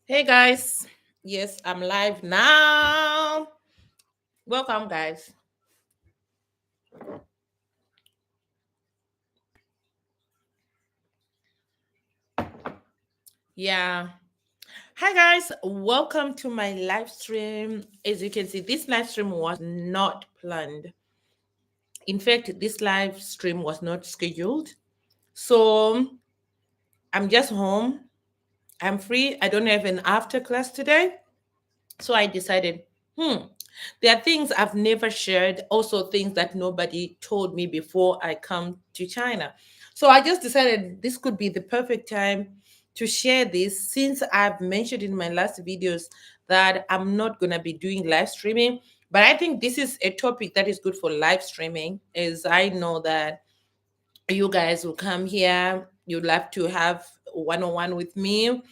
Hey guys, yes, I'm live now. Welcome, guys. Yeah, hi guys, welcome to my live stream. As you can see, this live stream was not planned. In fact, this live stream was not scheduled. So I'm just home. I'm free. I don't have an after class today. So I decided, hmm, there are things I've never shared, also things that nobody told me before I come to China. So I just decided this could be the perfect time to share this since I've mentioned in my last videos that I'm not going to be doing live streaming. But I think this is a topic that is good for live streaming, as I know that you guys will come here. You'd love to have one on one with me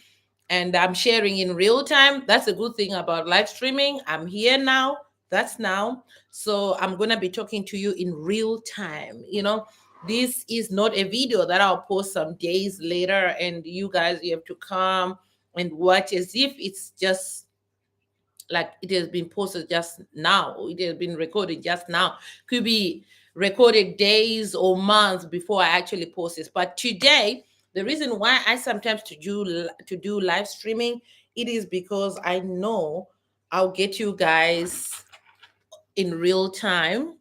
and I'm sharing in real time. That's a good thing about live streaming. I'm here now. That's now. So I'm going to be talking to you in real time. This is not a video that I'll post some days later and you have to come and watch as if it's just like it has been posted just now. It has been recorded just now. Could be recorded days or months before I actually post this. But today, the reason why I sometimes to do live streaming, it is because I know I'll get you guys in real time.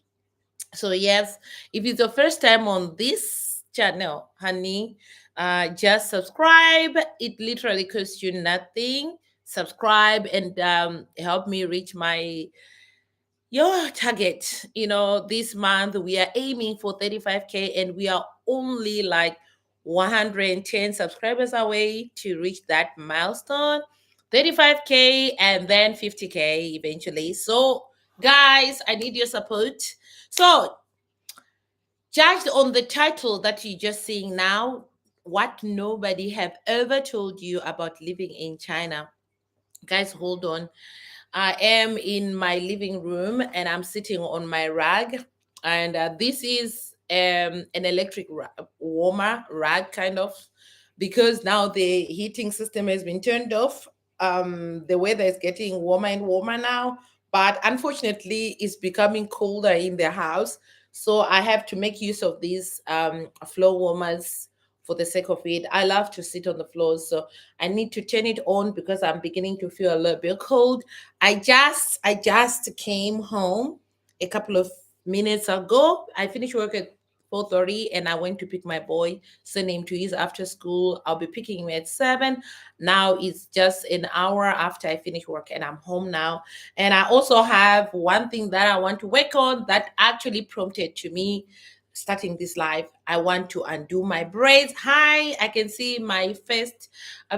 So yes, if it's your first time on this channel, honey, just subscribe. It literally costs you nothing. Subscribe and help me reach my your target. This month we are aiming for 35K and we are only like 110 subscribers away to reach that milestone. 35K and then 50K eventually. So guys, I need your support. So judged on the title that you're just seeing now, what nobody have ever told you about living in China. Guys, hold on. I am in my living room and I'm sitting on my rag. And this is an electric warmer rag, kind of, because now the heating system has been turned off. The weather is getting warmer and warmer now, but unfortunately, it's becoming colder in the house. So I have to make use of these floor warmers for the sake of it. I love to sit on the floor, so I need to turn it on because I'm beginning to feel a little bit cold. I just came home a couple of minutes ago. I finished work at 4:30 and I went to pick my boy, send him to his after school. I'll be picking him at 7. Now it's just an hour after I finish work and I'm home now. And I also have one thing that I want to work on that actually prompted to me starting this live. I want to undo my braids. Hi, I can see my first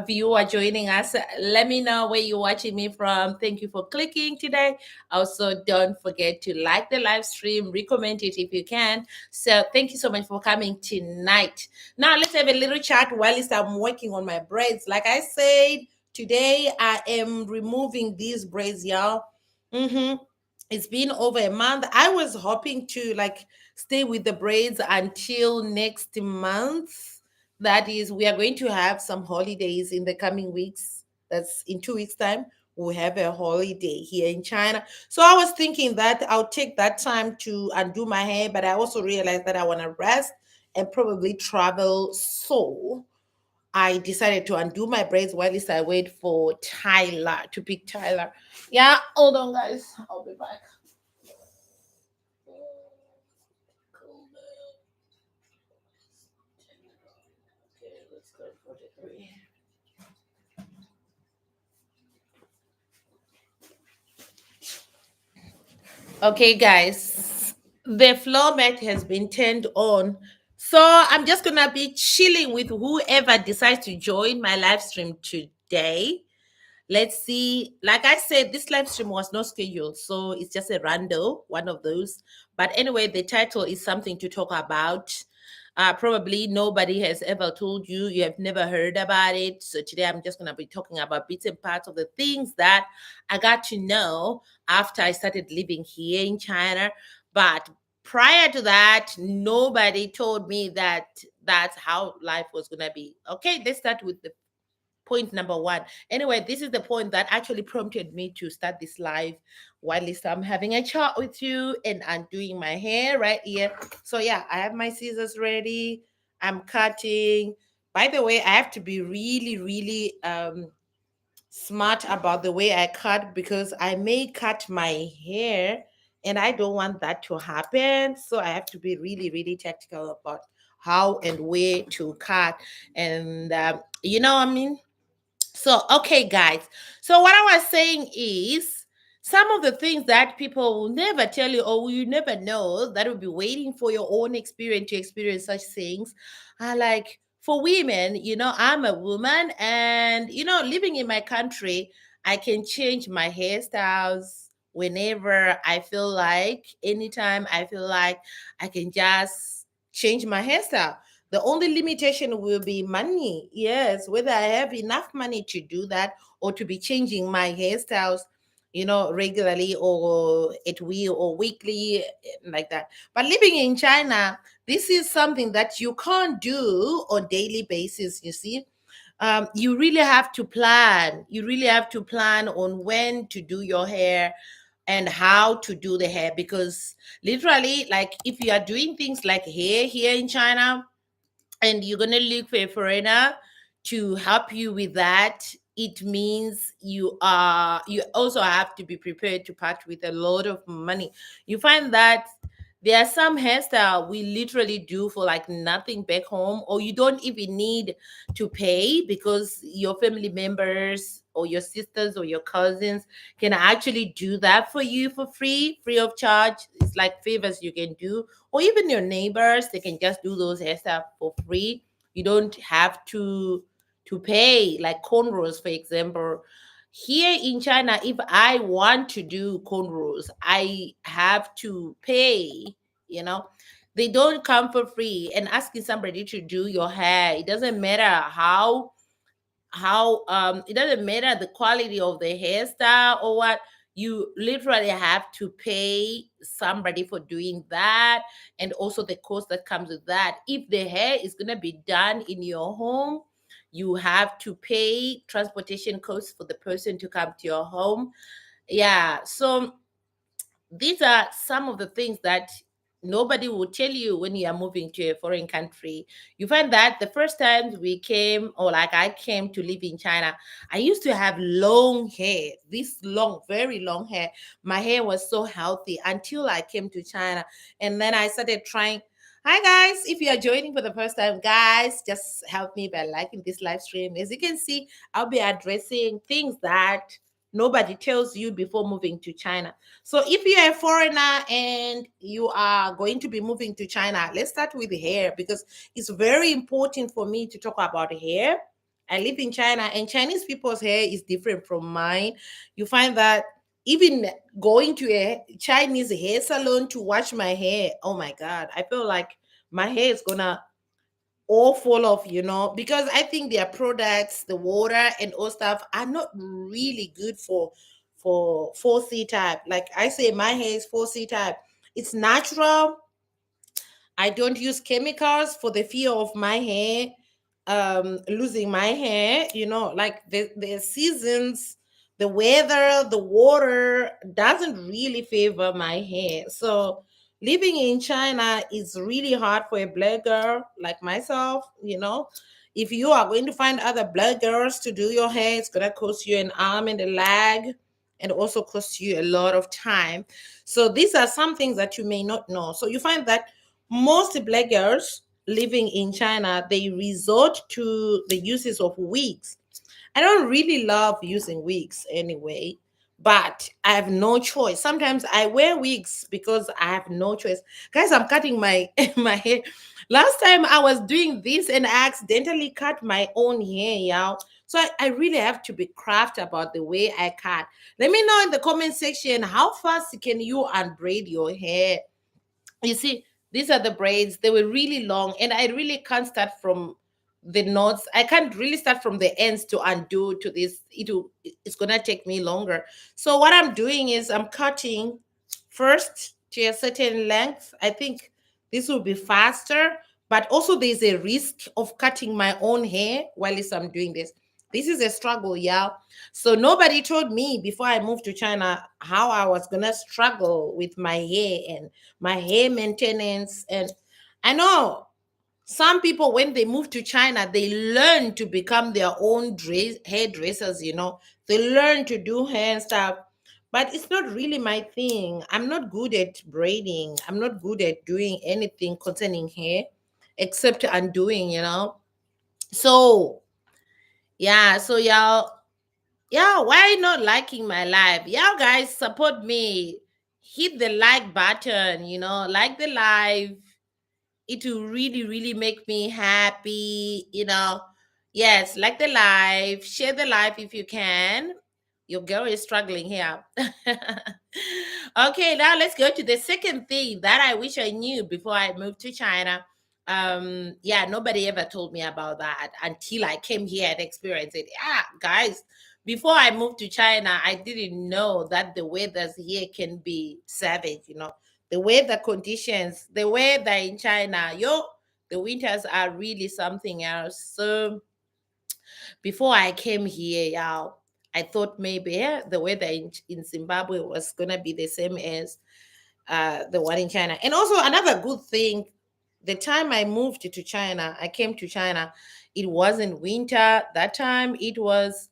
viewer joining us. Let me know where you're watching me from. Thank you for clicking today. Also, don't forget to like the live stream, recommend it if you can. So, thank you so much for coming tonight. Now, let's have a little chat while I'm working on my braids. Like I said, today I am removing these braids, y'all. Mm-hmm. It's been over a month. I was hoping to like stay with the braids until next month. That is, we are going to have some holidays in the coming weeks. That's in 2 weeks' time. We'll have a holiday here in China. So I was thinking that I'll take that time to undo my hair, but I also realized that I want to rest and probably travel. So I decided to undo my braids while I wait for Tyler to pick Tyler. Yeah, hold on, guys. I'll be back. Okay, let's go for the 3. Okay, guys, the floor mat has been turned on. So I'm just gonna be chilling with whoever decides to join my live stream today. Let's see. Like I said, this live stream was not scheduled, so it's just a rando, one of those. But anyway, the title is something to talk about. Probably nobody has ever told you, you have never heard about it. So today I'm just going to be talking about bits and parts of the things that I got to know after I started living here in China. But prior to that, nobody told me that that's how life was going to be. Okay, let's start with the point number one. Anyway, this is the point that actually prompted me to start this live while I'm having a chat with you and I'm doing my hair right here. So yeah, I have my scissors ready. I'm cutting. By the way, I have to be really, really smart about the way I cut because I may cut my hair and I don't want that to happen. So I have to be really, really tactical about how and where to cut. And you know what I mean? So, okay, guys. So, what I was saying is some of the things that people will never tell you or you never know that will be waiting for your own experience to experience such things are like for women, I'm a woman and, living in my country, I can change my hairstyles whenever I feel like, anytime I feel like I can just change my hairstyle. The only limitation will be money. Yes, whether I have enough money to do that or to be changing my hairstyles, regularly or at will or weekly, like that. But living in China, this is something that you can't do on daily basis, you see. You really have to plan. You really have to plan on when to do your hair and how to do the hair because literally, like if you are doing things like hair here in China, and you're gonna look for a foreigner to help you with that, it means you also have to be prepared to part with a lot of money. You find that there are some hairstyle we literally do for like nothing back home, or you don't even need to pay because your family members or your sisters or your cousins can actually do that for you for free of charge. It's like favors you can do, or even your neighbors, they can just do those hairstyles for free. You don't have to pay, like cornrows for example. Here in China, if I want to do cornrows, I have to pay. you know they don't come for free. And asking somebody to do your hair, it doesn't matter how it doesn't matter the quality of the hairstyle or what, you literally have to pay somebody for doing that, and also the cost that comes with that. If the hair is going to be done in your home, you have to pay transportation costs for the person to come to your home. Yeah, so these are some of the things that nobody will tell you when you are moving to a foreign country. You find that the first time we came, or like I came to live in China, I used to have long hair, this long, very long hair. My hair was so healthy until I came to China. And then I started trying. Hi guys, if you are joining for the first time, guys, just help me by liking this live stream. As you can see, I'll be addressing things that nobody tells you before moving to China. So if you're a foreigner and you are going to be moving to China, let's start with hair because it's very important for me to talk about hair. I live in China and Chinese people's hair is different from mine. You find that even going to a Chinese hair salon to wash my hair, oh my God, I feel like my hair is gonna all fall off, because I think their products, the water and all stuff are not really good for 4C type. Like I say, my hair is 4C type. It's natural. I don't use chemicals for the fear of my hair losing my hair, like the seasons, the weather, the water doesn't really favor my hair. So living in China is really hard for a black girl like myself. If you are going to find other black girls to do your hair, it's going to cost you an arm and a leg, and also cost you a lot of time. So these are some things that you may not know. So you find that most black girls living in China, they resort to the uses of wigs. I don't really love using wigs anyway, but I have no choice. Sometimes I wear wigs because I have no choice. Guys, I'm cutting my my hair. Last time I was doing this and I accidentally cut my own hair, y'all. So I really have to be craft about the way I cut. Let me know in the comment section how fast can you unbraid your hair. You see, these are the braids. They were really long, and I really can't start from the knots. I can't really start from the ends to undo to this. It's gonna take me longer. So what I'm doing is I'm cutting first to a certain length. I think this will be faster, but also there's a risk of cutting my own hair while I'm doing this. This is a struggle, yeah. So nobody told me before I moved to China how I was gonna struggle with my hair and my hair maintenance. And I know some people, when they move to China, they learn to become their own hairdressers, they learn to do hair and stuff. But it's not really my thing. I'm not good at braiding. I'm not good at doing anything concerning hair except undoing, So yeah, so y'all, yeah, why not liking my live? Y'all guys support me. Hit the like button, like the live. It will really, really make me happy. Yes, like the live, share the live if you can. Your girl is struggling here. Okay, now let's go to the second thing that I wish I knew before I moved to China. Yeah, nobody ever told me about that until I came here and experienced it. Yeah, guys, before I moved to China, I didn't know that the weathers here can be savage. The weather conditions, the weather in China, the winters are really something else. So before I came here, y'all, I thought maybe the weather in Zimbabwe was gonna be the same as the one in China. And also another good thing, the time I moved to China, I came to China, it wasn't winter that time. It was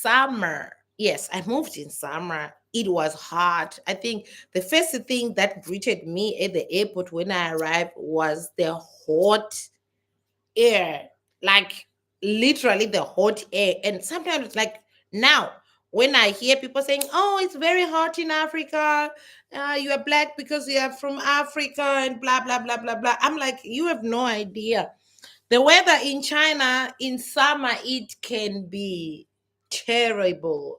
summer. Yes, I moved in summer. It was hot. I think the first thing that greeted me at the airport when I arrived was the hot air, like literally the hot air. And sometimes, like now, when I hear people saying, "Oh, it's very hot in Africa, you are black because you are from Africa," and blah blah blah blah blah, I'm like, you have no idea. The weather in China in summer, it can be terrible.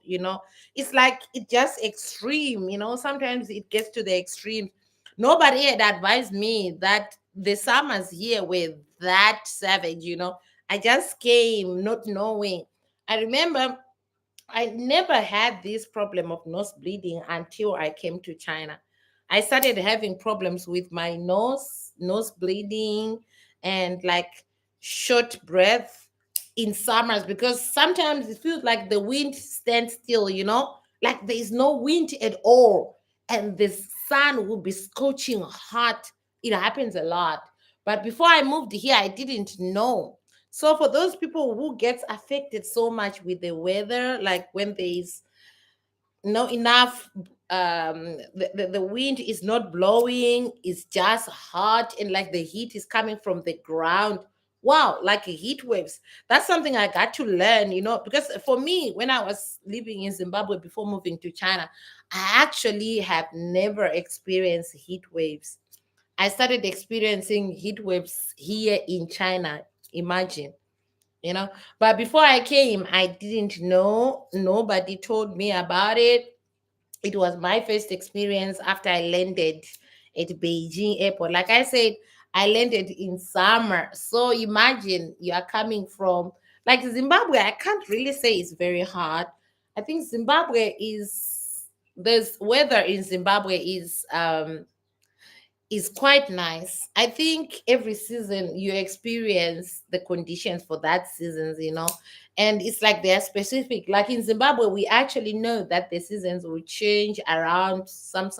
It's like it just extreme. Sometimes it gets to the extreme. Nobody had advised me that the summers here were that savage. I just came not knowing. I remember I never had this problem of nose bleeding until I came to China. I started having problems with my nose bleeding, and like short breath in summers, because sometimes it feels like the wind stands still, like there is no wind at all, and the sun will be scorching hot. It happens a lot. But before I moved here, I didn't know. So for those people who gets affected so much with the weather, like when there is not enough, the wind is not blowing, it's just hot, and like the heat is coming from the ground. Wow, like heat waves. That's something I got to learn, because for me, when I was living in Zimbabwe before moving to China, I actually have never experienced heat waves. I started experiencing heat waves here in China. Imagine you know but before I came, I didn't know. Nobody told me about it. It was my first experience after I landed at Beijing airport. Like I said, I landed in summer, so imagine you are coming from, like, Zimbabwe. I can't really say it's very hot. I think Zimbabwe is there's weather in Zimbabwe is quite nice. I think every season you experience the conditions for that seasons. And it's like they're specific. Like in Zimbabwe, we actually know that the seasons will change around some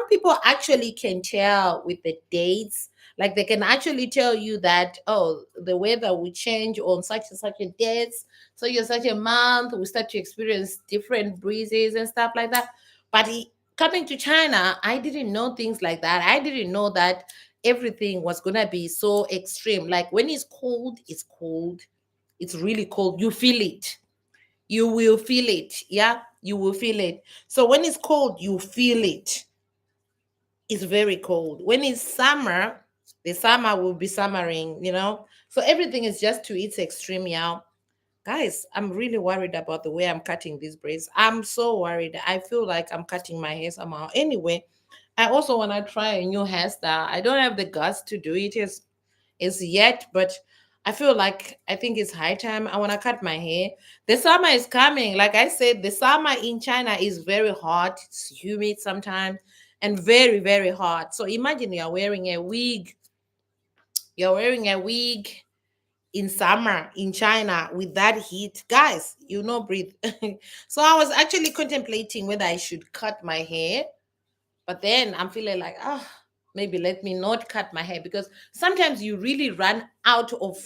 people actually can tell with the dates. Like they can actually tell you that, oh, the weather will change on such and such a dates. So you're such a month, we start to experience different breezes and stuff like that. But coming to China, I didn't know things like that. I didn't know that everything was gonna be so extreme. Like when it's cold, it's cold. It's really cold. You feel it. You will feel it. Yeah, you will feel it. So when it's cold, you feel it. It's very cold. When it's summer, the summer will be summering. So everything is just to its extreme, yeah. Guys, I'm really worried about the way I'm cutting these braids. I'm so worried. I feel like I'm cutting my hair somehow. Anyway, I also want to try a new hairstyle. I don't have the guts to do it as yet, but I think it's high time. I want to cut my hair. The summer is coming. Like I said, the summer in China is very hot. It's humid sometimes and very, very hot. So imagine you're wearing a wig. You're wearing a wig in summer in China with that heat, guys, breathe. So I was actually contemplating whether I should cut my hair, but then I'm feeling like, maybe let me not cut my hair, because sometimes you really run out of,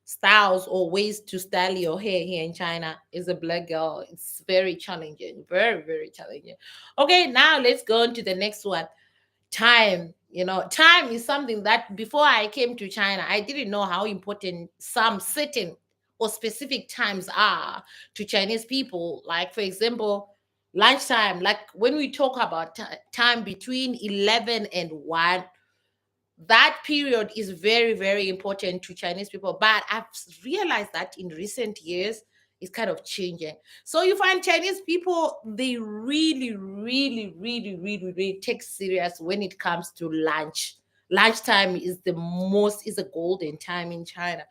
styles or ways to style your hair here in China. As a black girl, it's very challenging, very, very challenging. Okay, now let's go on to the next one. Time. Time is something that before I came to China, I didn't know how important some certain or specific times are to Chinese people. Like, for example, lunchtime. Like, when we talk about time between 11 and 1, that period is very, very important to Chinese people. But I've realized that in recent years, it's kind of changing. So you find Chinese people, they really, really, really, really, really take serious when it comes to lunch. Lunchtime is a golden time in China.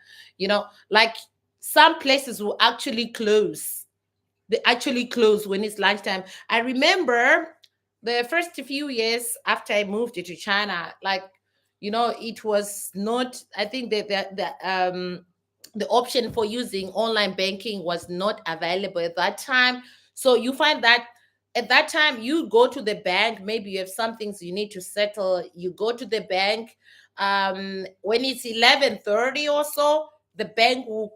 Like, some places will actually close. They actually close when it's lunchtime. I remember the first few years after I moved to China, like, it was not, I think that the option for using online banking was not available at that time. So you find that at that time you go to the bank, maybe you have some things you need to settle, you go to the bank. When it's 11:30 or so, the bank will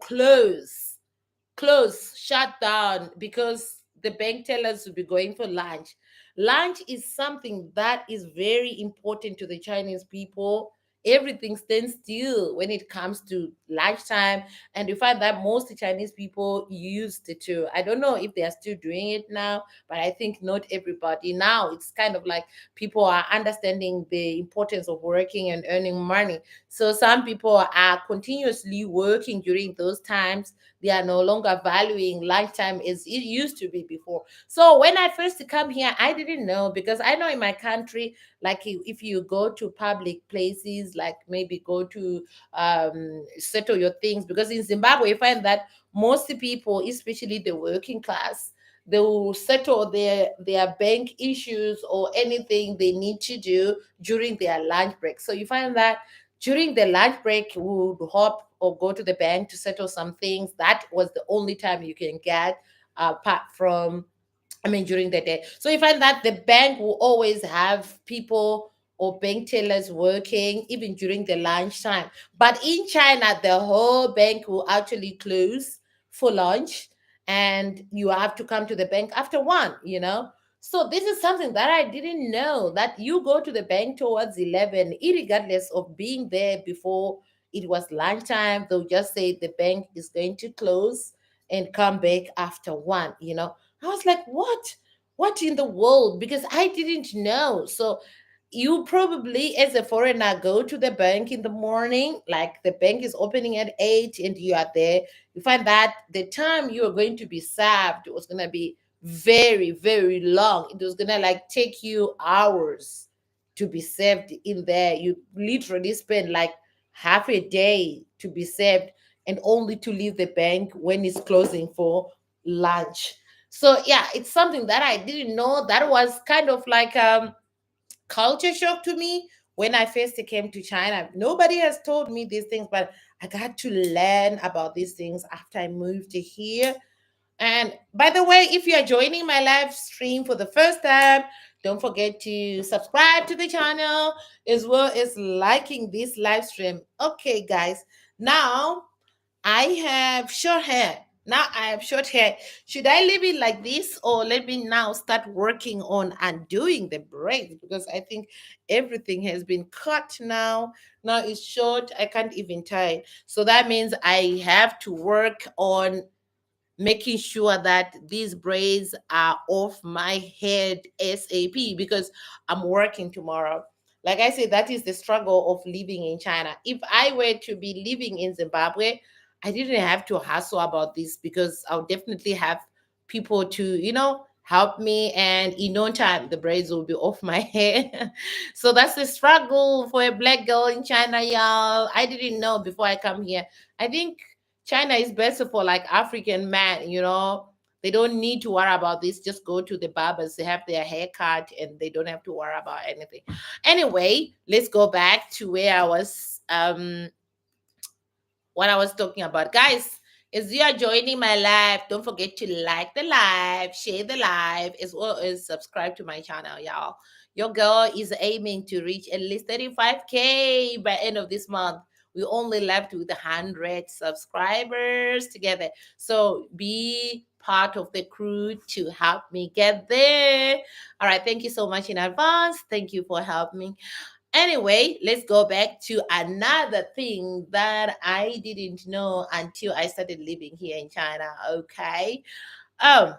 shut down, because the bank tellers will be going for lunch. Lunch is something that is very important to the Chinese people. Everything stands still when it comes to lunchtime. And you find that most Chinese people used it to. I don't know if they are still doing it now, but I think not everybody. Now it's kind of like people are understanding the importance of working and earning money. So some people are continuously working during those times. They are no longer valuing lifetime as it used to be before. So when I first come here, I didn't know, because I know in my country, like, if you go to public places, like maybe go to settle your things, because in Zimbabwe you find that most people, especially the working class, they will settle their bank issues or anything they need to do during their lunch break. So you find that during the lunch break, we would hop or go to the bank to settle some things. That was the only time you can get, apart from, I mean, during the day. So you find that the bank will always have people or bank tellers working even during the lunchtime. But in China, the whole bank will actually close for lunch, and you have to come to the bank after 1. So this is something that I didn't know, that you go to the bank towards 11, regardless of being there before it was lunchtime. They'll just say the bank is going to close and come back after 1. I was like, what? What in the world? Because I didn't know. So you probably, as a foreigner, go to the bank in the morning, like the bank is opening at 8 and you are there. You find that the time you are going to be served was going to be very, very long. It was going to like take you hours to be served in there. You literally spend like half a day to be served, and only to leave the bank when it's closing for lunch. So yeah, it's something that I didn't know. That was kind of like culture shock to me when I first came to China. Nobody has told me these things, but I got to learn about these things after I moved to here. And by the way, if you are joining my live stream for the first time, don't forget to subscribe to the channel, as well as liking this live stream. Okay, guys, now I have short hair. Now I have short hair. Should I leave it like this, or let me now start working on undoing the braids? Because I think everything has been cut now. Now it's short. I can't even tie it. So that means I have to work on making sure that these braids are off my head ASAP, because I'm working tomorrow. Like I said, that is the struggle of living in China. If I were to be living in Zimbabwe, I didn't have to hustle about this, because I'll definitely have people to, help me, and in no time the braids will be off my head. So that's the struggle for a black girl in China, y'all. I didn't know before I come here. I think China is better for like African men. They don't need to worry about this. Just go to the barbers, they have their hair cut, and they don't have to worry about anything. Anyway, let's go back to where I was. what I was talking about. Guys, as you are joining my live, don't forget to like the live, share the live, as well as subscribe to my channel, y'all. Your girl is aiming to reach at least 35K by end of this month. We only left with 100 subscribers together. So be part of the crew to help me get there. All right. Thank you so much in advance. Thank you for helping me. Anyway, let's go back to another thing that I didn't know until I started living here in China. Okay. Um,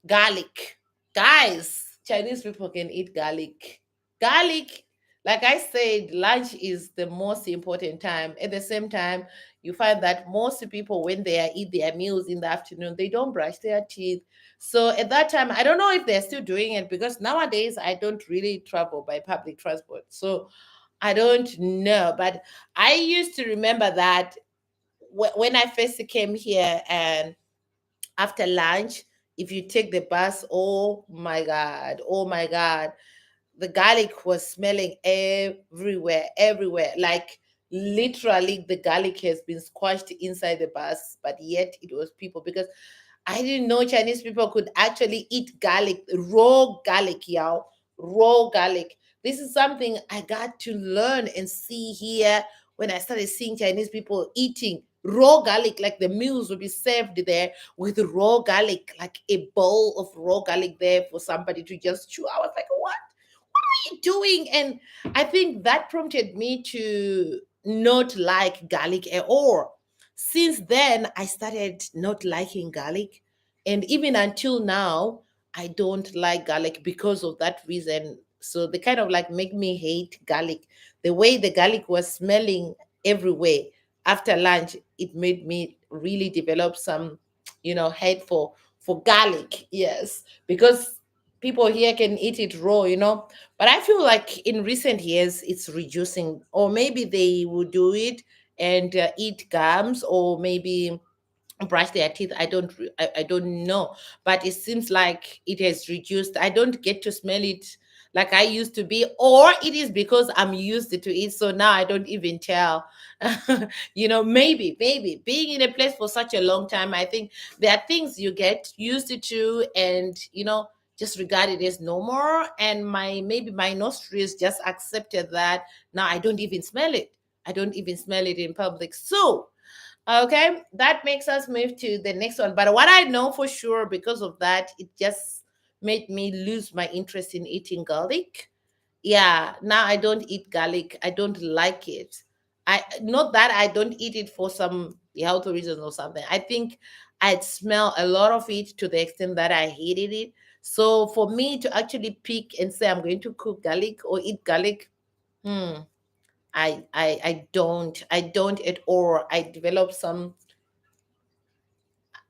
Garlic. Guys, Chinese people can eat garlic. Garlic, like I said, lunch is the most important time. At the same time, you find that most people, when they eat their meals in the afternoon, they don't brush their teeth. So at that time, I don't know if they're still doing it because nowadays I don't really travel by public transport. So I don't know. But I used to remember that when I first came here and after lunch, if you take the bus, oh my God, the garlic was smelling everywhere, everywhere. Like literally, the garlic has been squashed inside the bus, but yet it was people because I didn't know Chinese people could actually eat garlic, raw garlic, y'all. Raw garlic. This is something I got to learn and see here when I started seeing Chinese people eating raw garlic. Like the meals would be served there with raw garlic, like a bowl of raw garlic there for somebody to just chew. I was like, what? You doing? And I think that prompted me to not like garlic at all. Since then, I started not liking garlic. And even until now, I don't like garlic because of that reason. So they kind of like make me hate garlic. The way the garlic was smelling everywhere after lunch, it made me really develop some, hate for garlic. Yes, because people here can eat it raw. But I feel like in recent years it's reducing, or maybe they will do it and eat gums, or maybe brush their teeth. I don't know, but it seems like it has reduced. I don't get to smell it like I used to be, or it is because I'm used to it, so now I don't even tell. Maybe being in a place for such a long time, I think there are things you get used to, and just regard it as normal, and my nostrils just accepted that. Now I don't even smell it. I don't even smell it in public. So okay, that makes us move to the next one. But what I know for sure, because of that, it just made me lose my interest in eating garlic. Yeah, now I don't eat garlic. I don't like it. I Not that I don't eat it for some health reasons or something. I think I'd smell a lot of it to the extent that I hated it. So for me to actually pick and say I'm going to cook garlic or eat garlic, hmm, I don't at all.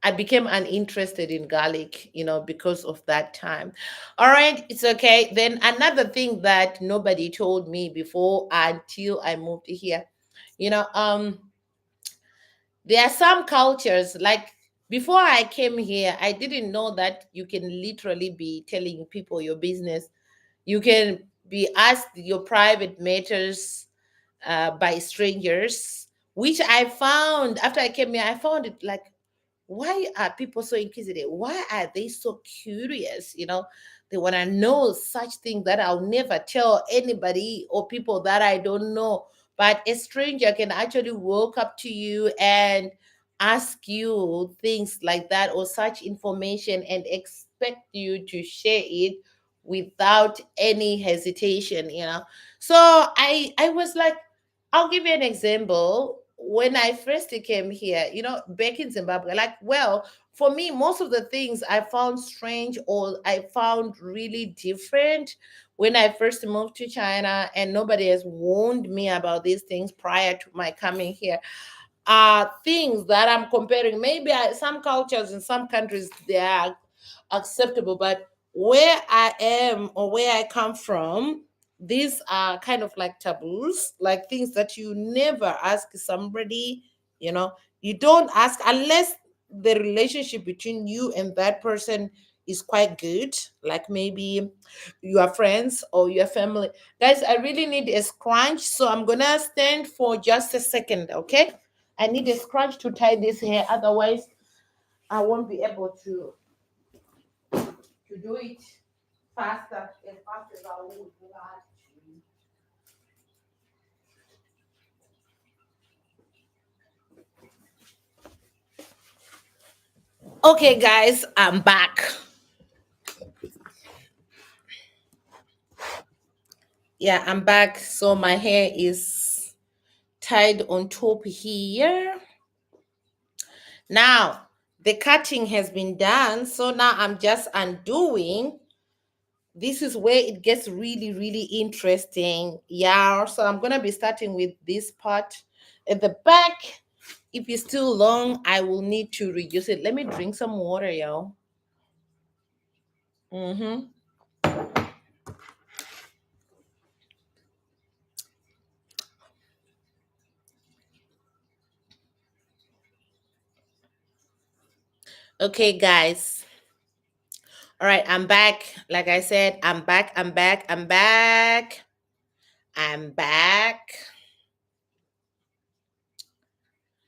I became uninterested in garlic, because of that time. All right, it's okay. Then another thing that nobody told me before until I moved here, you know, there are some cultures like before I came here, I didn't know that you can literally be telling people your business. You can be asked your private matters by strangers, which I found after I came here. I found it like, why are people so inquisitive? Why are they so curious? They want to know such things that I'll never tell anybody or people that I don't know. But a stranger can actually walk up to you and ask you things like that or such information and expect you to share it without any hesitation. So I was like, I'll give you an example. When I first came here, back in Zimbabwe, like, well, for me, most of the things I found strange or I found really different when I first moved to China, and nobody has warned me about these things prior to my coming here, are things that I'm comparing. Maybe some cultures in some countries they are acceptable, but where I am or where I come from, these are kind of like taboos, like things that you never ask somebody. You know, you don't ask unless the relationship between you and that person is quite good, like maybe you are friends or your family. Guys, I really need a scrunch, so I'm gonna stand for just a second, okay? I need a scrunch to tie this hair, otherwise I won't be able to do it faster and fast as I would like to. Okay, guys, I'm back. Yeah, I'm back. So my hair is tied on top here. Now, the cutting has been done. So now I'm just undoing. This is where it gets really, really interesting. Yeah. So I'm going to be starting with this part at the back. If it's too long, I will need to reduce it. Let me drink some water, y'all. Mm-hmm. Okay, guys. All right, I'm back. Like I said, I'm back. I'm back. I'm back. I'm back.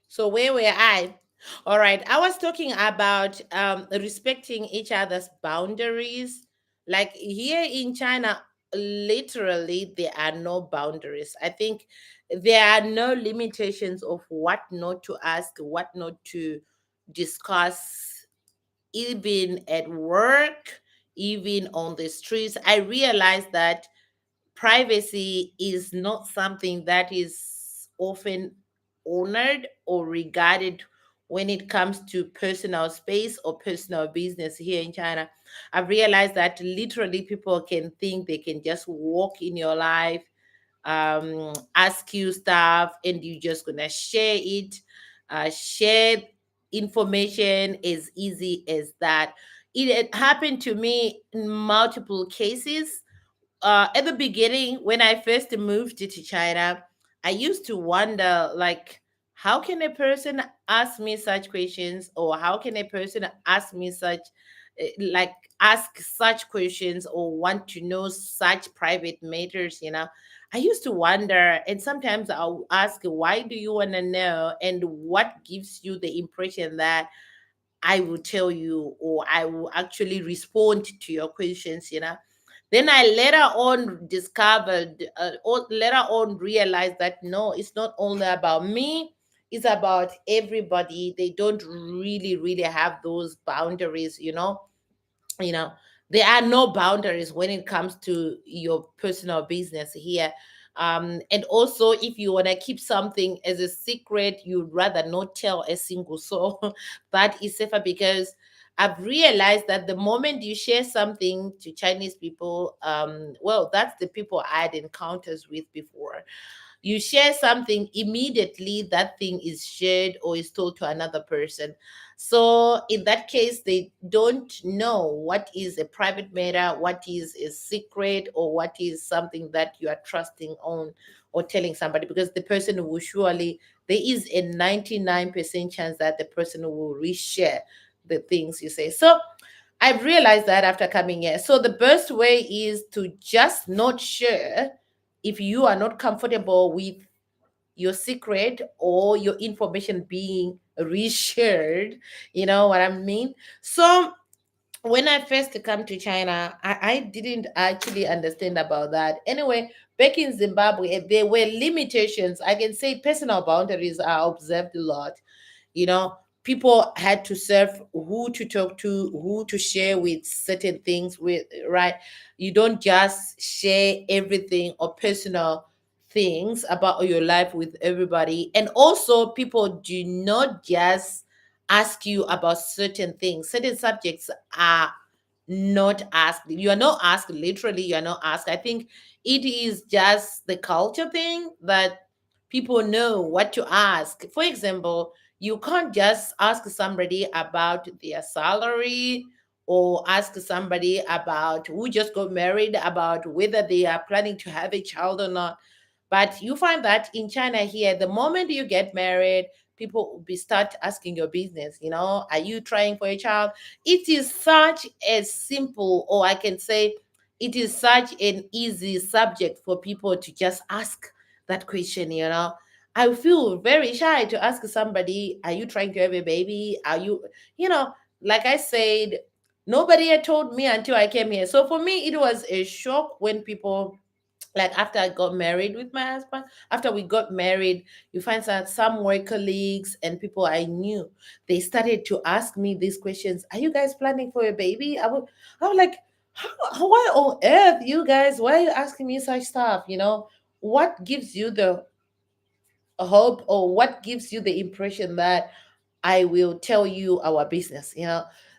So where were I? All right, I was talking about respecting each other's boundaries. Like here in China, literally there are no boundaries. I think there are no limitations of what not to ask, what not to discuss, even at work, even on the streets. I realized that privacy is not something that is often honored or regarded when it comes to personal space or personal business here in China. I've realized that literally people can think they can just walk in your life, ask you stuff, and you just gonna share it, share information as easy as that. It happened to me in multiple cases. At the beginning, when I first moved to China, I used to wonder, like, how can a person ask me such questions, or how can a person ask me such, like, ask such questions, or want to know such private matters? I used to wonder, and sometimes I'll ask, why do you want to know, and what gives you the impression that I will tell you, or I will actually respond to your questions. Then I later on discovered, or later on realized that no, it's not only about me, it's about everybody. They don't really, really have those boundaries. you know there are no boundaries when it comes to your personal business here. And also, if you want to keep something as a secret, you'd rather not tell a single soul. That is safer, because I've realized that the moment you share something to Chinese people, well, that's the people I had encounters with before. You share something, immediately that thing is shared or is told to another person. So in that case, they don't know what is a private matter, what is a secret, or what is something that you are trusting on or telling somebody, because the person will surely, there is a 99% chance that the person will reshare the things you say. So I've realized that after coming here. So the best way is to just not share if you are not comfortable with your secret or your information being reshared. You know what I mean? So when I first come to China, I didn't actually understand about that. Anyway, back in Zimbabwe, there were limitations. I can say personal boundaries are observed a lot. you know People had to serve who to talk to, who to share with certain things with, right? You don't just share everything or personal things about your life with everybody. And also, people do not just ask you about certain things. Certain subjects are not asked. You are not asked, literally, you are not asked. I think it is just the culture thing that people know what to ask. For example, you can't just ask somebody about their salary, or ask somebody about who just got married about whether they are planning to have a child or not. But you find that in China here, the moment you get married, people will be start asking your business. Are you trying for a child? It is such a simple, or I can say, it is such an easy subject for people to just ask that question. I feel very shy to ask somebody, are you trying to have a baby? Are you, you know, like I said, nobody had told me until I came here. So for me, it was a shock when people, like after I got married with my husband, after we got married, you find that some work colleagues and people I knew, they started to ask me these questions. Are you guys planning for a baby? I was like, why on earth, you guys, why are you asking me such stuff? What gives you the hope, or what gives you the impression that I will tell you our business?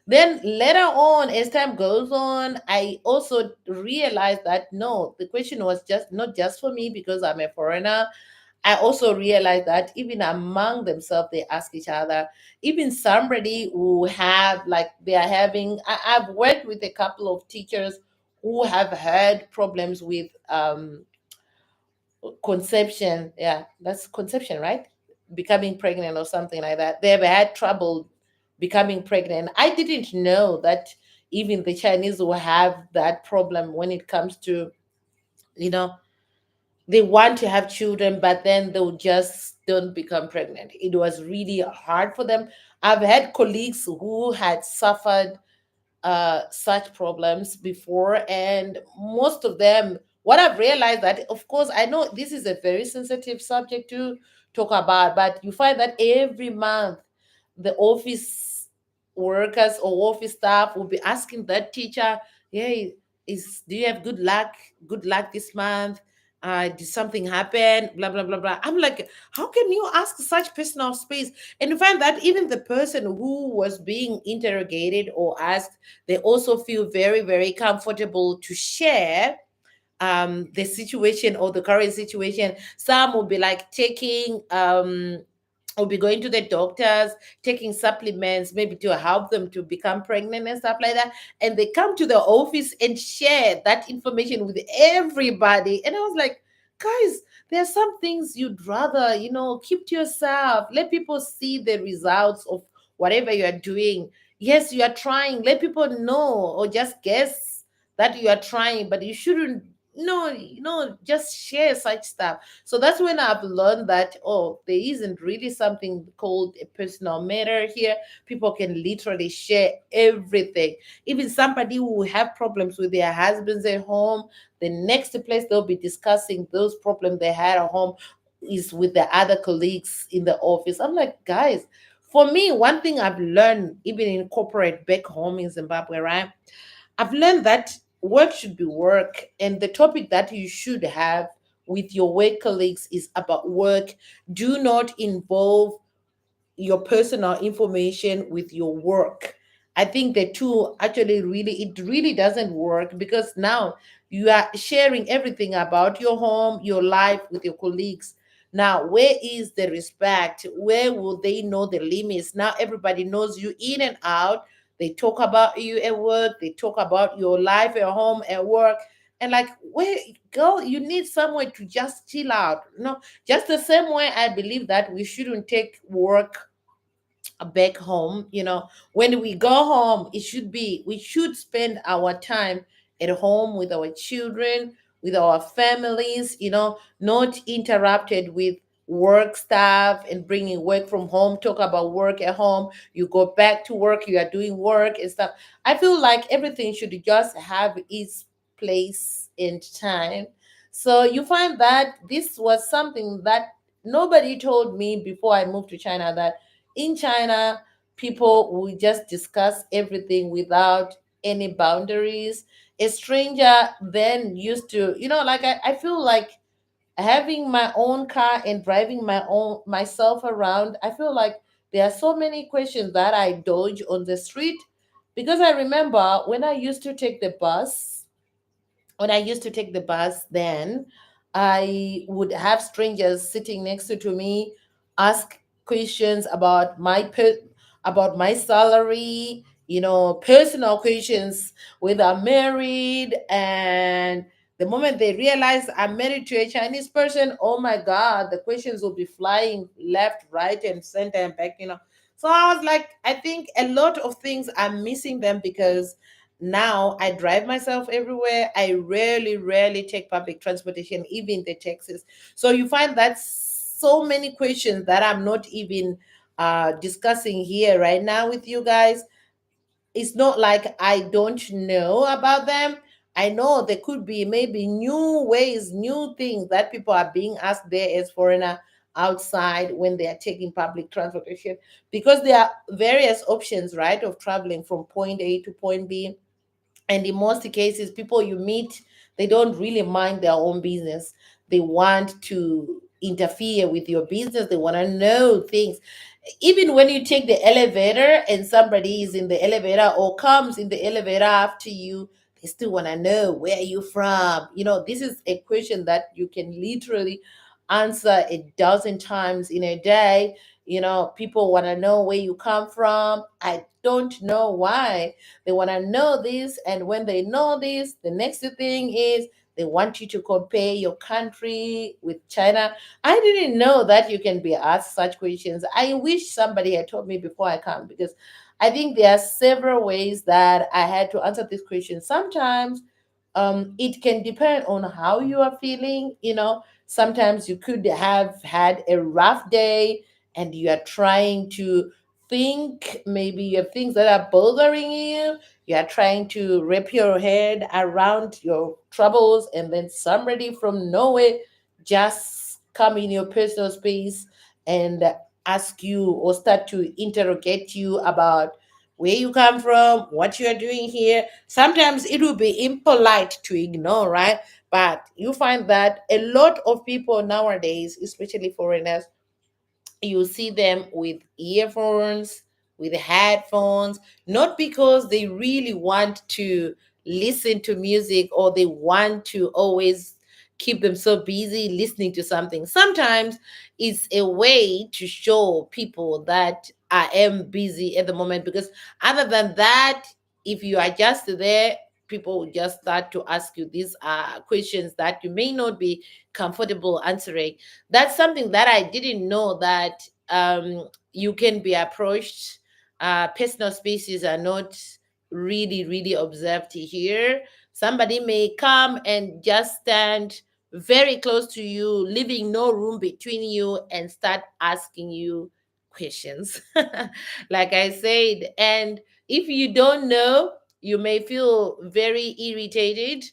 Then later on, as time goes on, I also realized that no, the question was just not just for me because I'm a foreigner. I also realized that even among themselves, they ask each other. Even somebody who have, like, they are having, I've worked with a couple of teachers who have had problems with conception. Yeah, that's conception, right? Becoming pregnant or something like that. They've had trouble becoming pregnant. I didn't know that even the Chinese will have that problem when it comes to, you know they want to have children, but then they'll just don't become pregnant. It was really hard for them. I've had colleagues who had suffered such problems before, and most of them, what I've realized, that of course I know this is a very sensitive subject to talk about, but you find that every month the office workers or office staff will be asking that teacher, hey, do you have good luck this month? Did something happen, blah blah blah blah? I'm like, how can you ask such personal space? And you find that even the person who was being interrogated or asked, they also feel very very comfortable to share the situation or the current situation. Some will be like taking will be going to the doctors, taking supplements, maybe to help them to become pregnant and stuff like that. And they come to the office and share that information with everybody. And I was like, guys, there are some things you'd rather, keep to yourself. Let people see the results of whatever you are doing. Yes, you are trying. Let people know, or just guess that you are trying, but you shouldn't. No, just share such stuff. So that's when I've learned that, oh, there isn't really something called a personal matter here. People can literally share everything. Even somebody who will have problems with their husbands at home, the next place they'll be discussing those problems they had at home is with the other colleagues in the office. I'm like, guys, for me, one thing I've learned, even in corporate back home in Zimbabwe, right? I've learned that work should be work, and the topic that you should have with your work colleagues is about work. Do not involve your personal information with your work. I think the two actually it really doesn't work, because now you are sharing everything about your home, your life with your colleagues. Now, where is the respect? Where will they know the limits? Now everybody knows you in and out. They talk about you at work, they talk about your life at home, at work. And like, where, girl, you need somewhere to just chill out. Just the same way I believe that we shouldn't take work back home. When we go home, we should spend our time at home with our children, with our families, not interrupted with work stuff and bringing work from home. Talk about work at home, you go back to work, you are doing work and stuff. I feel like everything should just have its place and time. So you find that this was something that nobody told me before I moved to China, that in China, people will just discuss everything without any boundaries. A stranger then used to, like, I feel like having my own car and driving myself around. I feel like there are so many questions that I dodge on the street, because I remember when I used to take the bus, then I would have strangers sitting next to me, ask questions about my salary, personal questions, whether I'm married. And the moment they realize I'm married to a Chinese person, oh my God, the questions will be flying left, right, and center and back. So I was like, I think a lot of things I'm missing them, because now I drive myself everywhere. I rarely take public transportation, even the taxis. So you find that so many questions that I'm not even discussing here right now with you guys. It's not like I don't know about them. I know there could be maybe new ways, new things that people are being asked there as foreigner outside when they are taking public transportation, because there are various options, right, of traveling from point A to point B. And in most cases, people you meet, they don't really mind their own business. They want to interfere with your business. They want to know things. Even when you take the elevator and somebody is in the elevator or comes in the elevator after you, they still want to know where you from. This is a question that you can literally answer a dozen times in a day. People want to know where you come from. I don't know why they want to know this. And when they know this, the next thing is they want you to compare your country with China. I didn't know that you can be asked such questions. I wish somebody had told me before I come, because I think there are several ways that I had to answer this question. Sometimes it can depend on how you are feeling. Sometimes you could have had a rough day and you are trying to think, maybe you have things that are bothering you. You are trying to wrap your head around your troubles, and then somebody from nowhere just come in your personal space and ask you or start to interrogate you about where you come from, what you are doing here. Sometimes it will be impolite to ignore, right? But you find that a lot of people nowadays, especially foreigners, you see them with earphones, with headphones, not because they really want to listen to music or they want to always keep them so busy listening to something. Sometimes it's a way to show people that I am busy at the moment, because other than that, if you are just there, people will just start to ask you these questions that you may not be comfortable answering. That's something that I didn't know, that you can be approached. Personal spaces are not really, really observed here. Somebody may come and just stand very close to you, leaving no room between you, and start asking you questions. Like I said, and if you don't know, you may feel very irritated,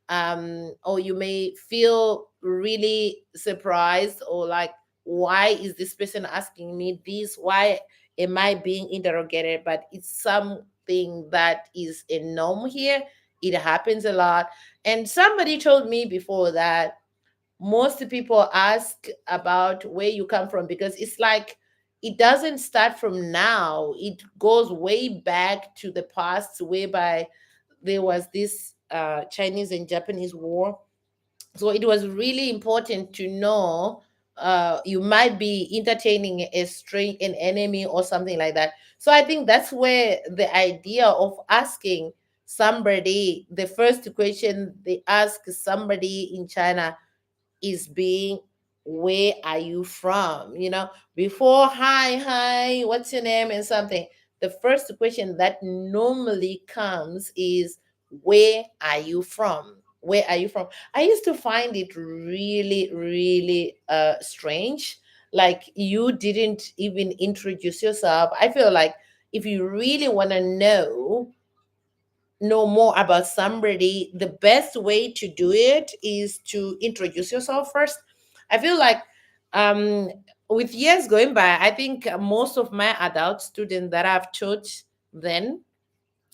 or you may feel really surprised, or like, why is this person asking me this? Why am I being interrogated? But it's something that is a norm here. It happens a lot. And somebody told me before that most people ask about where you come from because it's like it doesn't start from now. It goes way back to the past, whereby there was this Chinese and Japanese war. So it was really important to know, you might be entertaining a string an enemy or something like that. So I think that's where the idea of asking somebody, the first question they ask somebody in China is being, where are you from? Before hi, what's your name and something, the first question that normally comes is, where are you from? Where are you from? I used to find it really, really strange. Like, you didn't even introduce yourself. I feel like if you really want to know more about somebody, the best way to do it is to introduce yourself first. I feel like, um, with years going by, I think most of my adult students that I've taught then,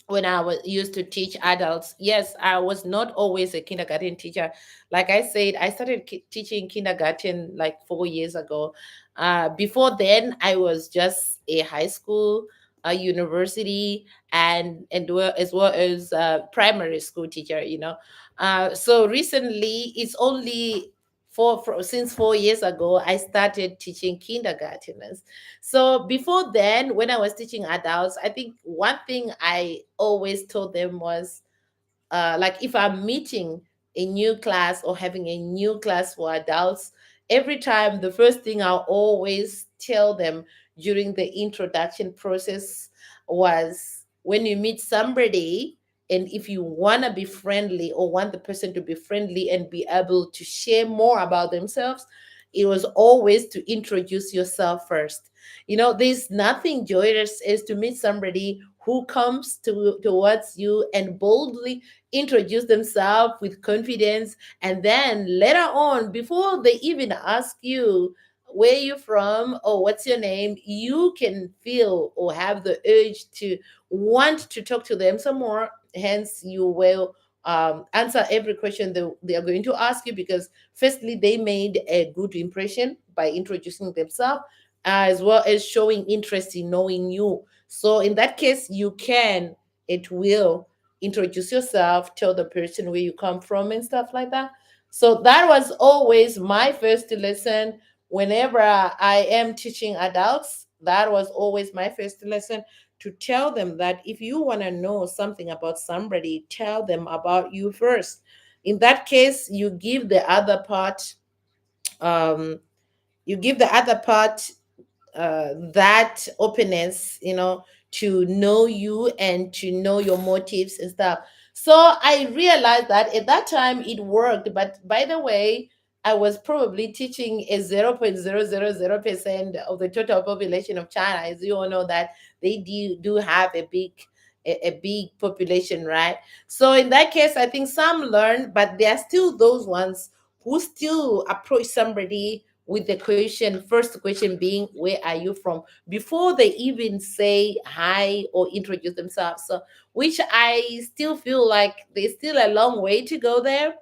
when I was used to teach adults, yes, I was not always a kindergarten teacher. Like I said, I started teaching kindergarten like 4 years ago. Before then, I was just a high school, a university, and as well as a primary school teacher. So recently, it's only since 4 years ago, I started teaching kindergarteners. So before then, when I was teaching adults, I think one thing I always told them was, like, if I'm meeting a new class or having a new class for adults, every time the first thing I'll always tell them during the introduction process was, when you meet somebody, and if you want to be friendly or want the person to be friendly and be able to share more about themselves, it was always to introduce yourself first. There's nothing joyous is to meet somebody who comes towards you and boldly introduce themselves with confidence, and then later on, before they even ask you where you from or what's your name, you can feel or have the urge to want to talk to them some more. Hence, you will answer every question they are going to ask you, because firstly, they made a good impression by introducing themselves, as well as showing interest in knowing you. So in that case, it will introduce yourself, tell the person where you come from and stuff like that. So that was always my first lesson whenever I am teaching adults. That was always my first lesson, to tell them that if you want to know something about somebody, tell them about you first. In that case, um, you give the other part that openness, to know you and to know your motives and stuff. So I realized that at that time it worked. But by the way, I was probably teaching a 0.000% of the total population of China. As you all know, that they do have a big population, right? So in that case, I think some learn, but there are still those ones who still approach somebody with the first question being, where are you from, before they even say hi or introduce themselves. So, which I still feel like there's still a long way to go there,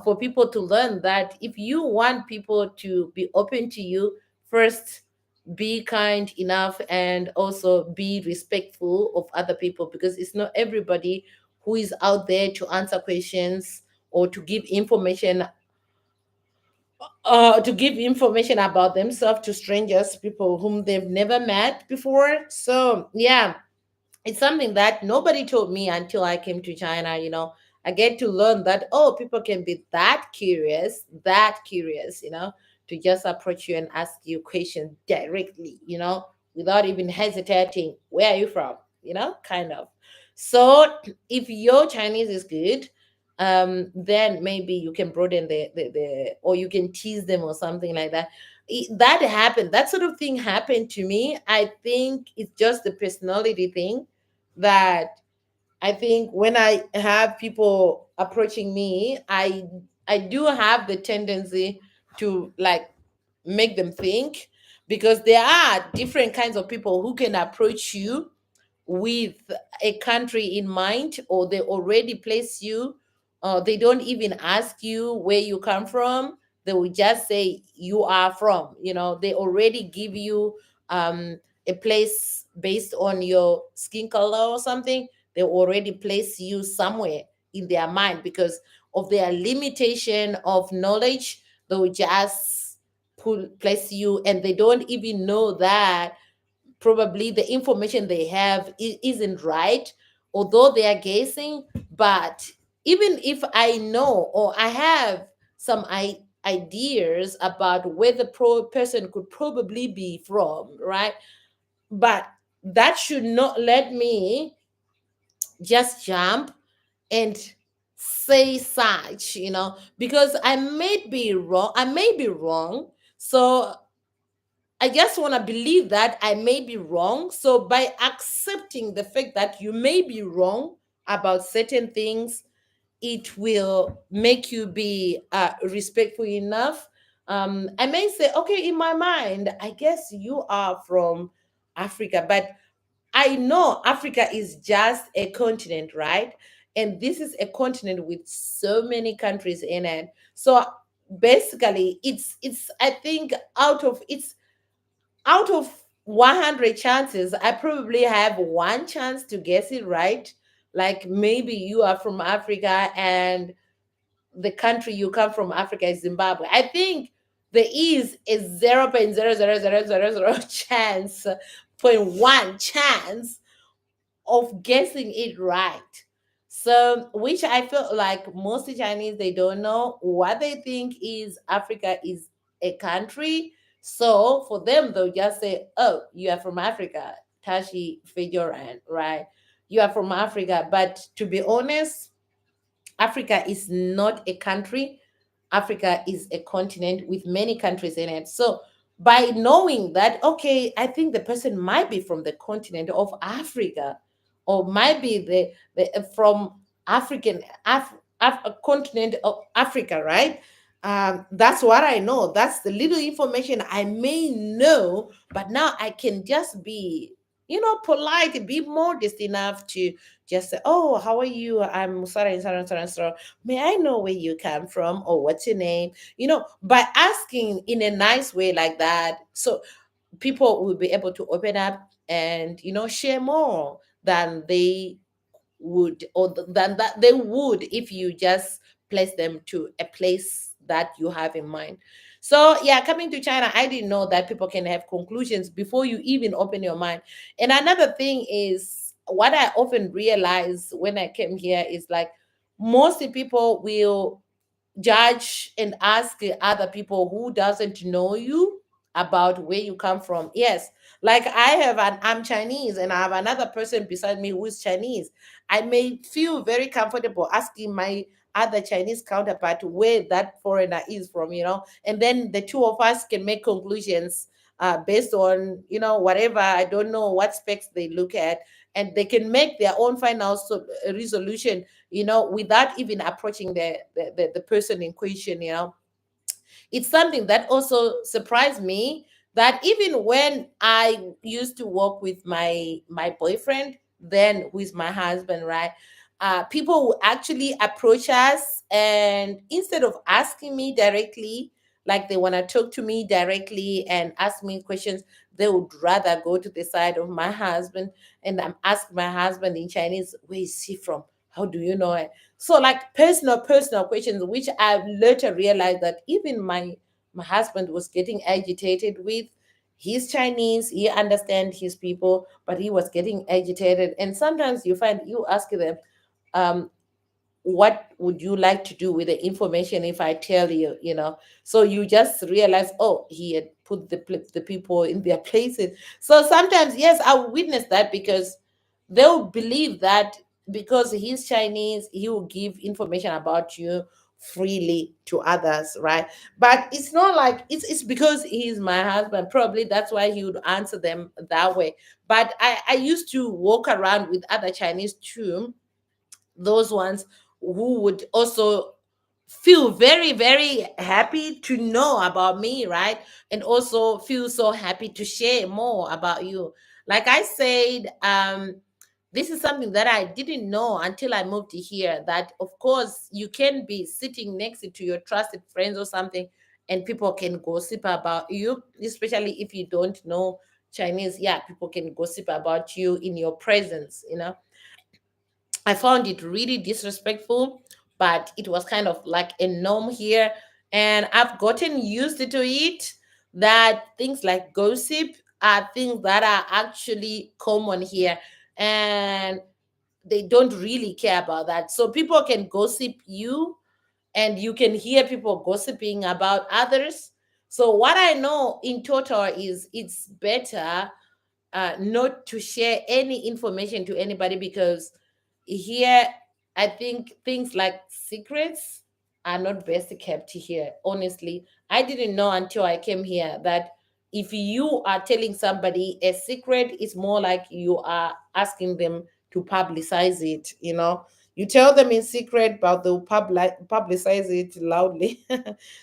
for people to learn that if you want people to be open to you, first be kind enough and also be respectful of other people, because it's not everybody who is out there to answer questions or to give information about themselves to strangers, people whom they've never met before. So yeah, it's something that nobody told me until I came to China. I get to learn that, oh, people can be that curious, to just approach you and ask you questions directly, without even hesitating. Where are you from? Kind of. So if your Chinese is good, then maybe you can broaden or you can tease them or something like that. That happened. That sort of thing happened to me. I think it's just the personality thing, that I think when I have people approaching me, I do have the tendency to like make them think, because there are different kinds of people who can approach you with a country in mind, or they already place you. They don't even ask you where you come from. They will just say you are from. They already give you a place based on your skin color or something. They already place you somewhere in their mind, because of their limitation of knowledge. They will just place you, and they don't even know that probably the information they have isn't right, although they are guessing. But even if I know, or I have some ideas about where the person could probably be from, right? But that should not let me just jump and say such, because I may be wrong. So I just want to believe that I may be wrong. So by accepting the fact that you may be wrong about certain things, it will make you be respectful enough. I may say, okay, in my mind, I guess you are from Africa, but I know Africa is just a continent, right? And this is a continent with so many countries in it. So basically, it's I think out of 100 chances, I probably have one chance to guess it right. Like maybe you are from Africa and the country you come from, Africa, is Zimbabwe. I think there is a 0.00000 chance, 0.1 chance of guessing it right. So, which I feel like most Chinese, they don't know what they think is Africa is a country. So for them, they'll just say, "Oh, you are from Africa, Tashi Fejoran, right? You are from Africa." But to be honest, Africa is not a country. Africa is a continent with many countries in it. So by knowing that, okay, I think the person might be from the continent of Africa, or might be from a continent of Africa, right? That's what I know. That's the little information I may know, but now I can just be, polite, be modest enough to just say, "Oh, how are you? I'm Sarah and Sarah and Sarah and Sarah. May I know where you come from, or what's your name?" By asking in a nice way like that, so people will be able to open up and share more than they would, or than that they would if you just place them to a place that you have in mind. So yeah, coming to China, I didn't know that people can have conclusions before you even open your mind. And another thing is, what I often realize when I came here is like, most people will judge and ask other people who doesn't know you about where you come from. Yes, like I'm Chinese and I have another person beside me who is Chinese. I may feel very comfortable asking my other Chinese counterpart where that foreigner is from, and then the two of us can make conclusions based on, whatever, I don't know what specs they look at, and they can make their own final resolution, without even approaching the person in question. It's something that also surprised me, that even when I used to work with my boyfriend, then with my husband, right? People will actually approach us, and instead of asking me directly, like they want to talk to me directly and ask me questions, they would rather go to the side of my husband, and I'm asking my husband in Chinese, "Where is he from? How do you know it?" So like personal questions, which I later realized that even my husband was getting agitated with. He's Chinese, he understands his people, but he was getting agitated. And sometimes you find you ask them, um, what would you like to do with the information if I tell you, so you just realize, oh, he had put the people in their places. So sometimes, yes, I will witness that, because they'll believe that because he's Chinese, he will give information about you freely to others, right? But it's not like it's because he's my husband. Probably that's why he would answer them that way. But I used to walk around with other Chinese too, those ones who would also feel very very happy to know about me, right? And also feel so happy to share more about you. Like I said, this is something that I didn't know until I moved to here, that of course you can be sitting next to your trusted friends or something, and people can gossip about you, especially if you don't know Chinese. Yeah, people can gossip about you in your presence. I found it really disrespectful, but it was kind of like a norm here. And I've gotten used to it, that things like gossip are things that are actually common here. And they don't really care about that. So people can gossip you, and you can hear people gossiping about others. So what I know in total is it's better not to share any information to anybody, because here I think things like secrets are not best kept here. Honestly, I didn't know until I came here that if you are telling somebody a secret, it's more like you are asking them to publicize it. You tell them in secret, but they'll publicize it loudly.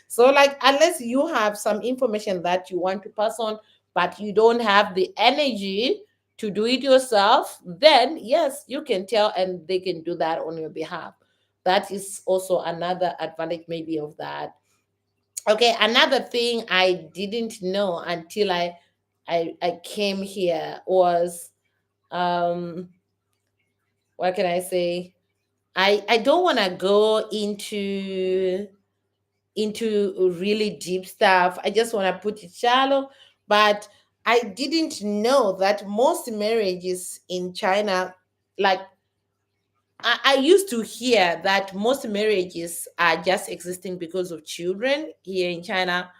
So like, unless you have some information that you want to pass on, but you don't have the energy to do it yourself, then yes, you can tell and they can do that on your behalf. That is also another advantage, maybe, of that. Okay, another thing I didn't know until I came here was, um what can I say? I don't want to go into really deep stuff. I just want to put it shallow. But I didn't know that most marriages in China, like, I used to hear that most marriages are just existing because of children here in China.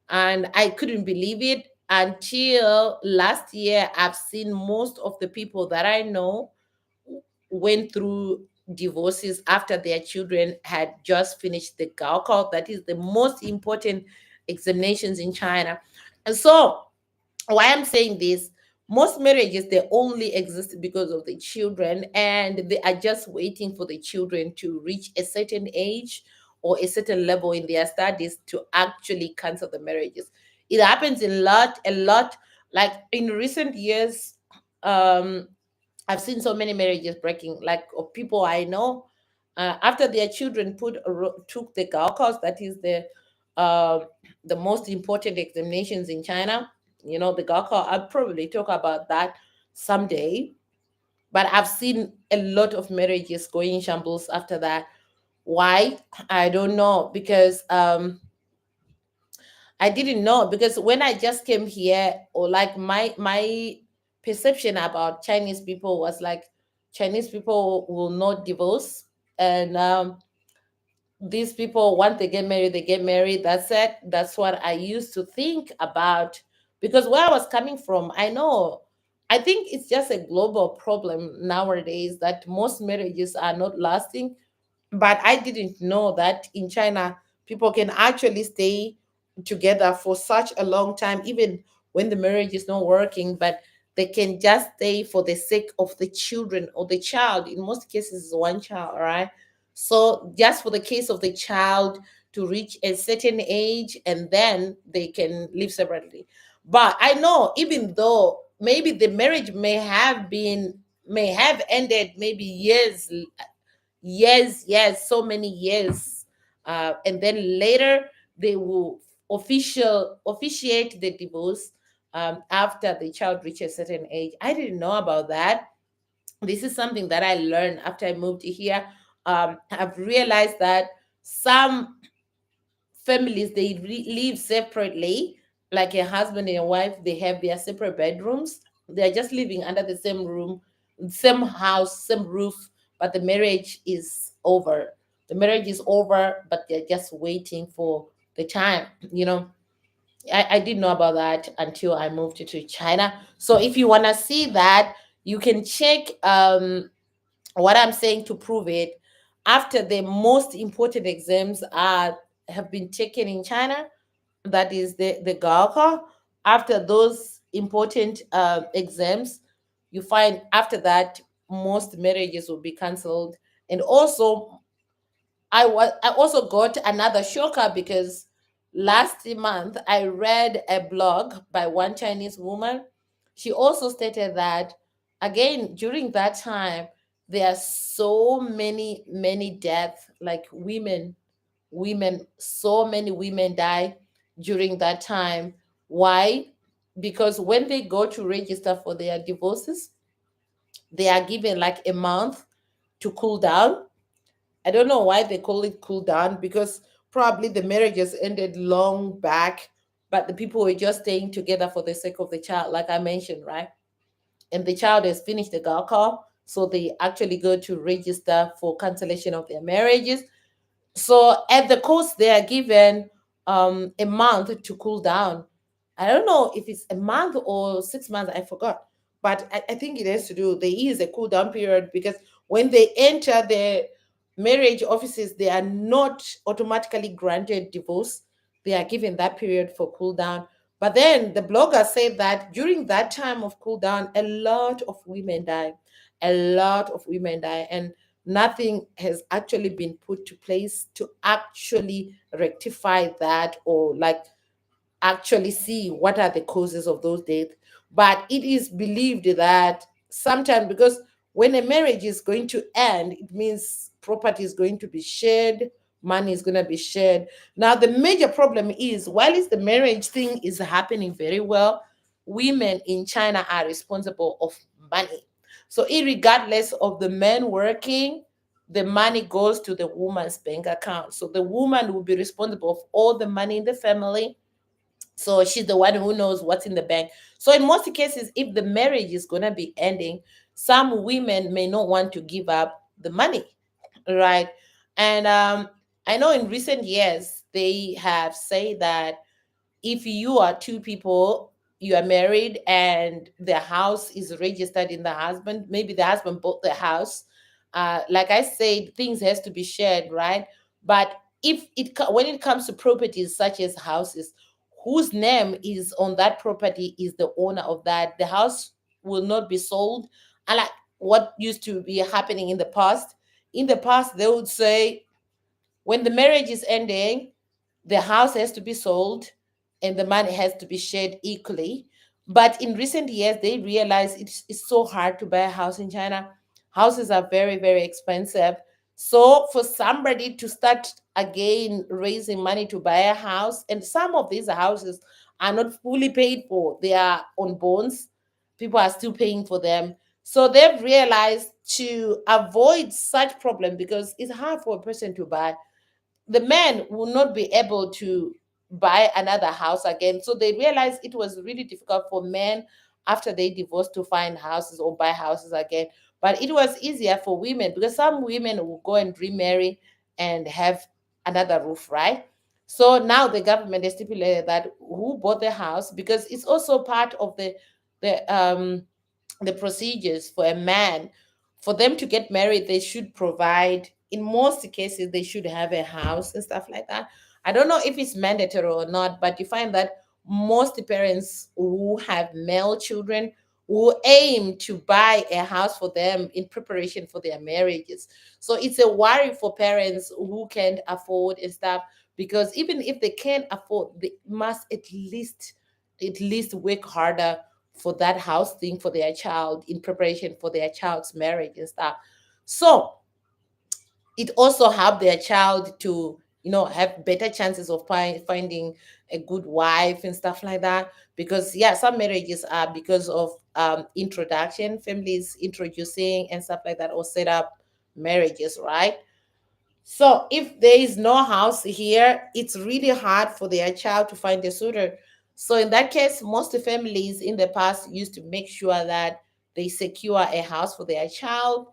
And I couldn't believe it until last year. I've seen most of the people that I know went through divorces after their children had just finished the Gaokao. That is the most important examinations in China. And so, why I'm saying this, most marriages they only exist because of the children, and they are just waiting for the children to reach a certain age or a certain level in their studies to actually cancel the marriages. It happens a lot. Like in recent years, um, I've seen so many marriages breaking, like of people I know, after their children took the Gaokao, that is uh, the most important examinations in China. You know, the Gaokao. I'll probably talk about that someday. But I've seen a lot of marriages going in shambles after that. Why? I don't know, because I didn't know, because when I just came here, or like my perception about Chinese people was like Chinese people will not divorce, and these people, once they get married, they get married. That's it. That's what I used to think about, because where I was coming from, I know. I think it's just a global problem nowadays that most marriages are not lasting, but I didn't know that in China, people can actually stay together for such a long time, even when the marriage is not working, but they can just stay for the sake of the children or the child. In most cases, it's one child, right? So, just for the case of the child to reach a certain age, and then they can live separately. But I know, even though maybe the marriage may have ended maybe years, so many years, and then later they will officiate the divorce after the child reaches a certain age. I didn't know about that. This is something that I learned after I moved here. I've realized that some families they live separately, like a husband and a wife, they have their separate bedrooms. They're just living under the same room, same house, same roof, but the marriage is over. The marriage is over, but they're just waiting for the time. You know, I didn't know about that until I moved to China. So if you want to see that, you can check what I'm saying to prove it. After the most important exams are have been taken in China, that is the Gaokao. After those important exams, you find after that most marriages will be cancelled. And also, I also got another shocker, because last month I read a blog by one Chinese woman. She also stated that again during that time there are so many deaths, like so many women die during that time. Why? Because when they go to register for their divorces, they are given like a month to cool down. I don't know why they call it cool down, because probably the marriages ended long back, but the people were just staying together for the sake of the child, like I mentioned, right? And the child has finished the Gaokao, so they actually go to register for cancellation of their marriages. So at the coast, they are given a month to cool down. I don't know if it's a month or 6 months, I forgot. But I think it has to do, there is a cool down period, because when they enter the marriage offices, they are not automatically granted divorce. They are given that period for cool down. But then the blogger said that during that time of cool down, a lot of women die. A lot of women die. And nothing has actually been put to place to actually rectify that, or like actually see what are the causes of those deaths. But it is believed that sometimes, because when a marriage is going to end, it means property is going to be shared, money is going to be shared. Now, the major problem is, while is the marriage thing is happening very well, women in China are responsible of money. So, regardless of the men working, the money goes to the woman's bank account. So the woman will be responsible of all the money in the family, so she's the one who knows what's in the bank. So in most cases, if the marriage is gonna be ending, some women may not want to give up the money, right? And I know in recent years they have said that if you are two people, you are married and the house is registered in the husband, maybe the husband bought the house, Like I said, things has to be shared, right? But when it comes to properties such as houses, whose name is on that property is the owner of that. The house will not be sold. And like what used to be happening in the past, they would say when the marriage is ending, the house has to be sold and the money has to be shared equally. But in recent years, they realize it's so hard to buy a house in China. Houses are very, very expensive. So for somebody to start again raising money to buy a house, and some of these houses are not fully paid for, they are on bonds. People are still paying for them. So they've realized to avoid such problem, because it's hard for a person to buy, the man will not be able to buy another house again. So they realized it was really difficult for men after they divorced to find houses or buy houses again. But it was easier for women, because some women will go and remarry and have another roof, right? So now the government has stipulated that who bought the house, because it's also part of the procedures for a man, for them to get married, they should provide, in most cases they should have a house and stuff like that. I don't know if it's mandatory or not, but you find that most parents who have male children who aim to buy a house for them in preparation for their marriages. So it's a worry for parents who can't afford and stuff, because even if they can't afford, they must at least work harder for that house thing for their child in preparation for their child's marriage and stuff. So it also helped their child to have better chances of finding a good wife and stuff like that, because yeah, some marriages are because of introduction, families introducing and stuff like that, or set up marriages, right? So if there is no house here, it's really hard for their child to find a suitor. So in that case, most families in the past used to make sure that they secure a house for their child,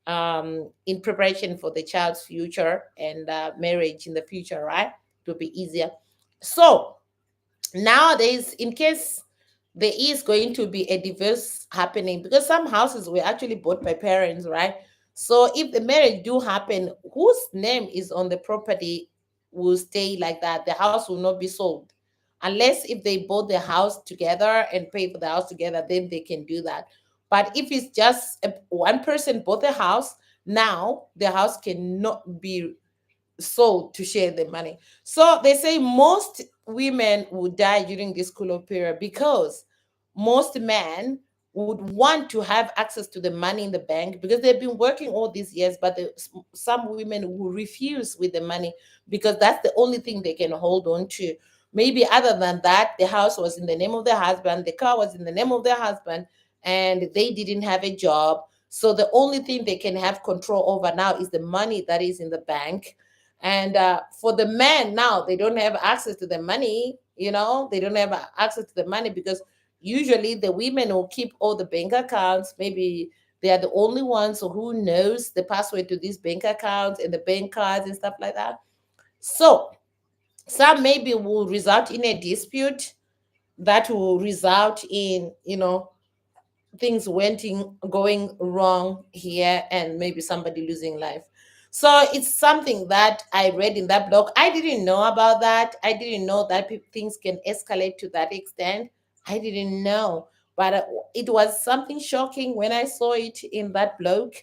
in preparation for the child's future and marriage in the future, right? To be easier. So nowadays, in case there is going to be a divorce happening, because some houses were actually bought by parents, right? So if the marriage do happen, whose name is on the property will stay like that. The house will not be sold, unless if they bought the house together and pay for the house together, then they can do that. But if it's just one person bought the house, now the house cannot be sold to share the money. So they say most women would die during this cool-off period, because most men would want to have access to the money in the bank, because they've been working all these years, but some women will refuse with the money, because that's the only thing they can hold on to. Maybe other than that, the house was in the name of the husband, the car was in the name of the husband, and they didn't have a job. So the only thing they can have control over now is the money that is in the bank. And for the men now, they don't have access to the money. They don't have access to the money, because usually the women will keep all the bank accounts. Maybe they are the only ones who knows the password to these bank accounts and the bank cards and stuff like that. So some maybe will result in a dispute that will result in things going wrong here, and maybe somebody losing life. So it's something that I read in that blog. I didn't know about that. I didn't know that things can escalate to that extent. I didn't know. But it was something shocking when I saw it in that blog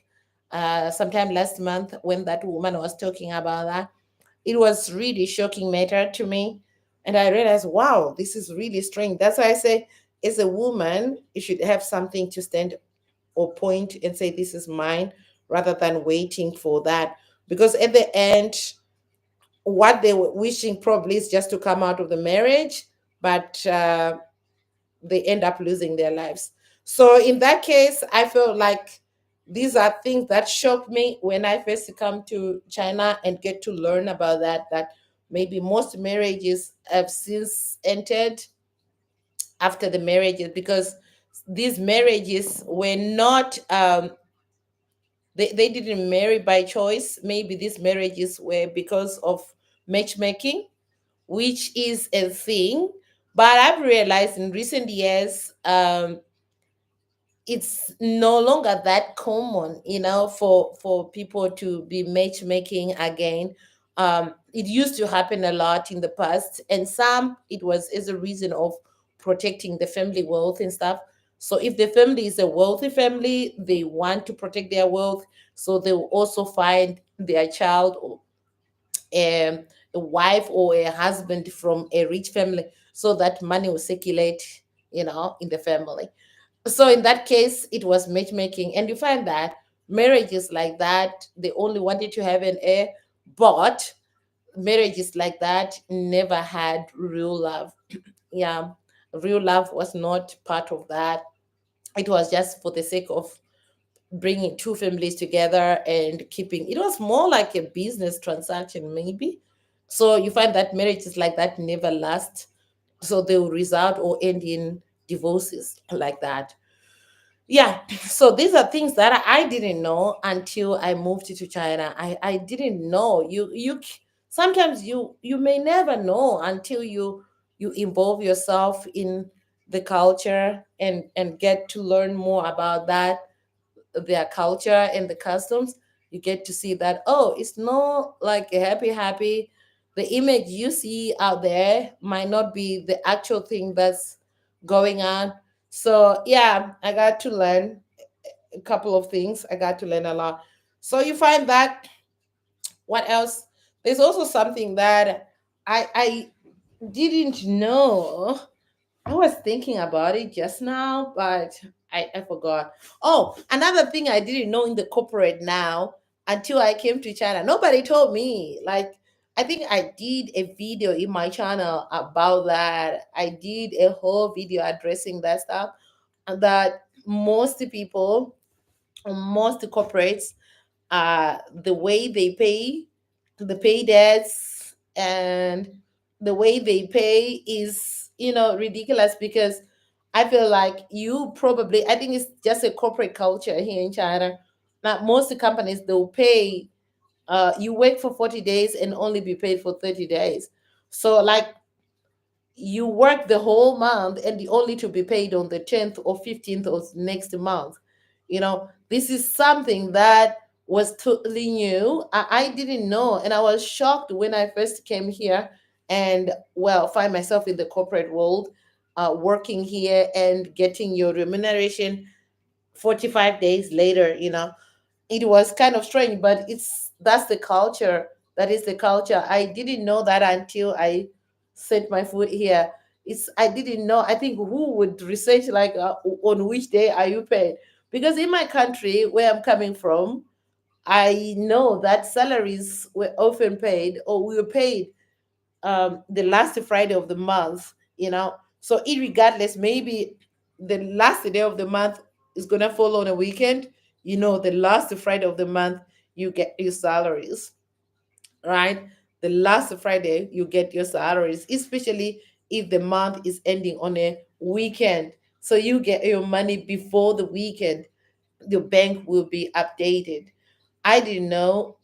sometime last month, when that woman was talking about that. It was really shocking matter to me. And I realized, wow, this is really strange. That's why I say, as a woman, you should have something to stand or point and say, this is mine, rather than waiting for that. Because at the end, what they were wishing probably is just to come out of the marriage, but they end up losing their lives. So in that case, I felt like these are things that shocked me when I first come to China and get to learn about that maybe most marriages have since entered after the marriages, because these marriages were not they didn't marry by choice. Maybe these marriages were because of matchmaking, which is a thing. But I've realized in recent years, it's no longer that common, for people to be matchmaking again. It used to happen a lot in the past, and some it was as a reason of protecting the family wealth and stuff. So if the family is a wealthy family, they want to protect their wealth, so they will also find their child, or a wife or a husband from a rich family, so that money will circulate, in the family. So in that case, it was matchmaking, and you find that marriages like that, they only wanted to have an heir, but marriages like that never had real love. Yeah, real love was not part of that. It was just for the sake of bringing two families together and keeping. It was more like a business transaction, maybe. So you find that marriages like that never last, so they will result or end in divorces like that. Yeah, so these are things that I didn't know until I moved to China. I didn't know. Sometimes you may never know until you involve yourself in the culture and get to learn more about that, their culture and the customs. You get to see that, oh, it's not like a happy. The image you see out there might not be the actual thing that's going on. So yeah, I got to learn a couple of things. I got to learn a lot. So you find that, what else? There's also something that I didn't know. I was thinking about it just now, but I forgot. Oh, another thing I didn't know in the corporate now until I came to China. Nobody told me. Like, I think I did a video in my channel about that. I did a whole video addressing that stuff. And that most people, most corporates, the way they pay, the pay debts, and the way they pay is, ridiculous, because I feel like I think it's just a corporate culture here in China. Now, most companies, they'll pay, you work for 40 days and only be paid for 30 days. So, like, you work the whole month and you only to be paid on the 10th or 15th of next month. This is something that was totally new. I didn't know, and I was shocked when I first came here and, well, find myself in the corporate world, working here and getting your remuneration 45 days later. It was kind of strange, but that's the culture. That is the culture. I didn't know that until I set my foot here. I didn't know. I think who would research, like, on which day are you paid? Because in my country where I'm coming from, I know that salaries were often paid, or we were paid, the last Friday of the month. So irregardless, maybe the last day of the month is gonna fall on a weekend. The last Friday of the month you get your salaries, right? The last Friday you get your salaries, especially if the month is ending on a weekend. So you get your money before the weekend. Your bank will be updated. I didn't know.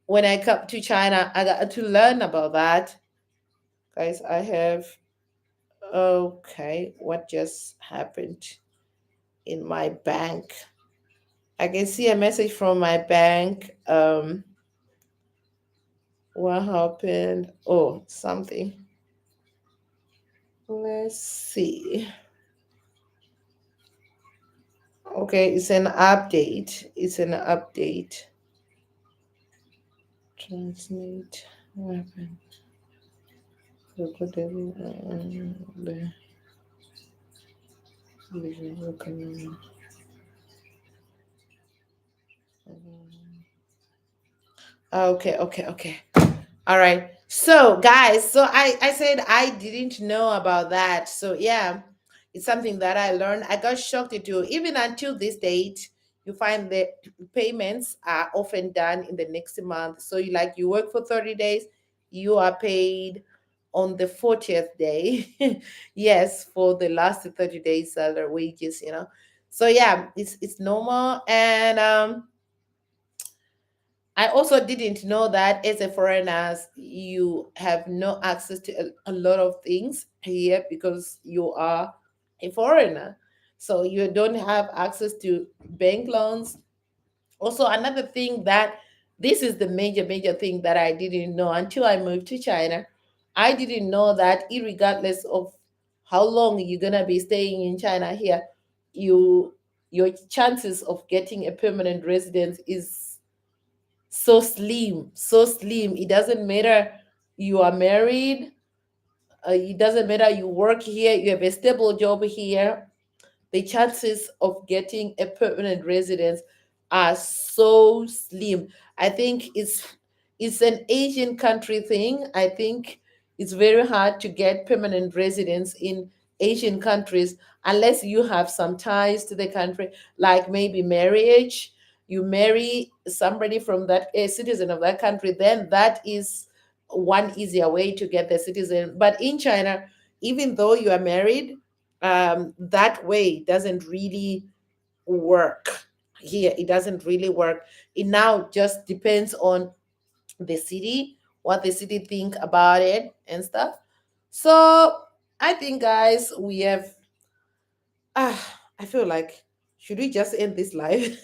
When I come to China, I got to learn about that. Guys, I have, okay, what just happened in my bank? I can see a message from my bank. What happened? Oh, something. Let's see. Okay, it's an update. It's an update. Transmit. What happened? Okay, okay, okay. All right. So, guys, so I said I didn't know about that. So, yeah, it's something that I learned. I got shocked into, even until this date, you find the payments are often done in the next month. So, you work for 30 days, you are paid on the 40th day. Yes, for the last 30 days salary wages. So, yeah, it's normal. And I also didn't know that as a foreigner, you have no access to a lot of things here because you are a foreigner. So you don't have access to bank loans. Also, another thing that this is the major thing that I didn't know until I moved to China. I didn't know that regardless of how long you're gonna be staying in China here, you your chances of getting a permanent residence is so slim, so slim. It doesn't matter you are married, it doesn't matter you work here, you have a stable job here, the chances of getting a permanent residence are so slim. I think it's an Asian country thing. I think it's very hard to get permanent residence in Asian countries unless you have some ties to the country, like maybe marriage. You marry somebody from that a citizen of that country, then that is one easier way to get the citizen. But in China, even though you are married, that way doesn't really work here. It doesn't really work. It now just depends on the city, what the city think about it and stuff. So I think, guys, we have I feel like, should we just end this live?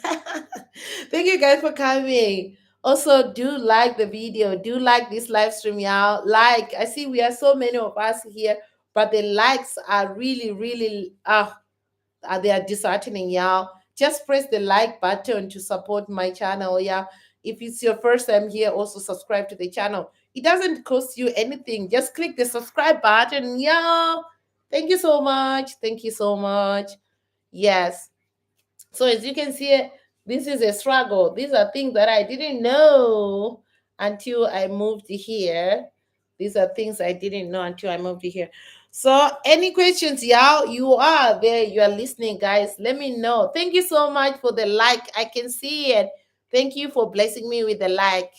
Thank you guys for coming. Also, do like the video, do like this live stream, y'all. Like, I see we are so many of us here, but the likes are really they are disheartening, y'all. Just press the like button to support my channel, yeah. If it's your first time here, also subscribe to the channel. It doesn't cost you anything. Just click the subscribe button, y'all. Thank you so much. Thank you so much. Yes. So as you can see, this is a struggle. These are things that I didn't know until I moved here. These are things I didn't know until I moved here. So any questions, y'all? You are there. You are listening, guys. Let me know. Thank you so much for the like. I can see it. Thank you for blessing me with the like.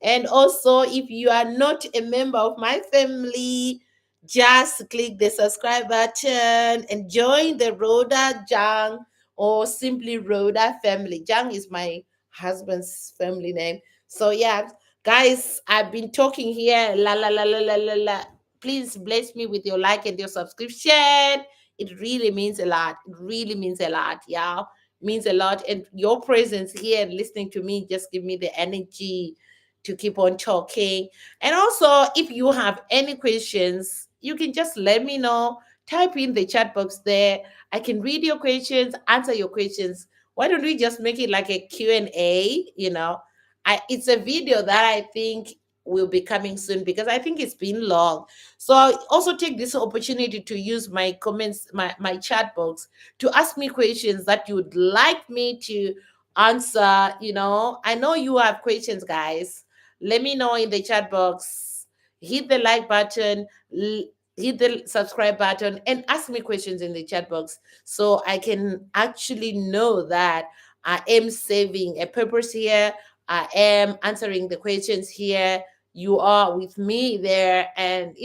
And also, if you are not a member of my family, just click the subscribe button and join the Rhoda Jang or simply Rhoda family. Jang is my husband's family name. So yeah, guys, I've been talking here. La la la la la la la. Please bless me with your like and your subscription. It really means a lot. It really means a lot, y'all. Means a lot. And your presence here and listening to me just give me the energy to keep on talking. And also, if you have any questions, you can just let me know. Type in the chat box there. I can read your questions, answer your questions. Why don't we just make it like a Q&A, it's a video that I think will be coming soon because I think it's been long. So I also take this opportunity to use my comments, my chat box to ask me questions that you would like me to answer. I know you have questions, guys. Let me know in the chat box. Hit the like button, hit the subscribe button, and ask me questions in the chat box so I can actually know that I am saving a purpose here. I am answering the questions here. You are with me there, and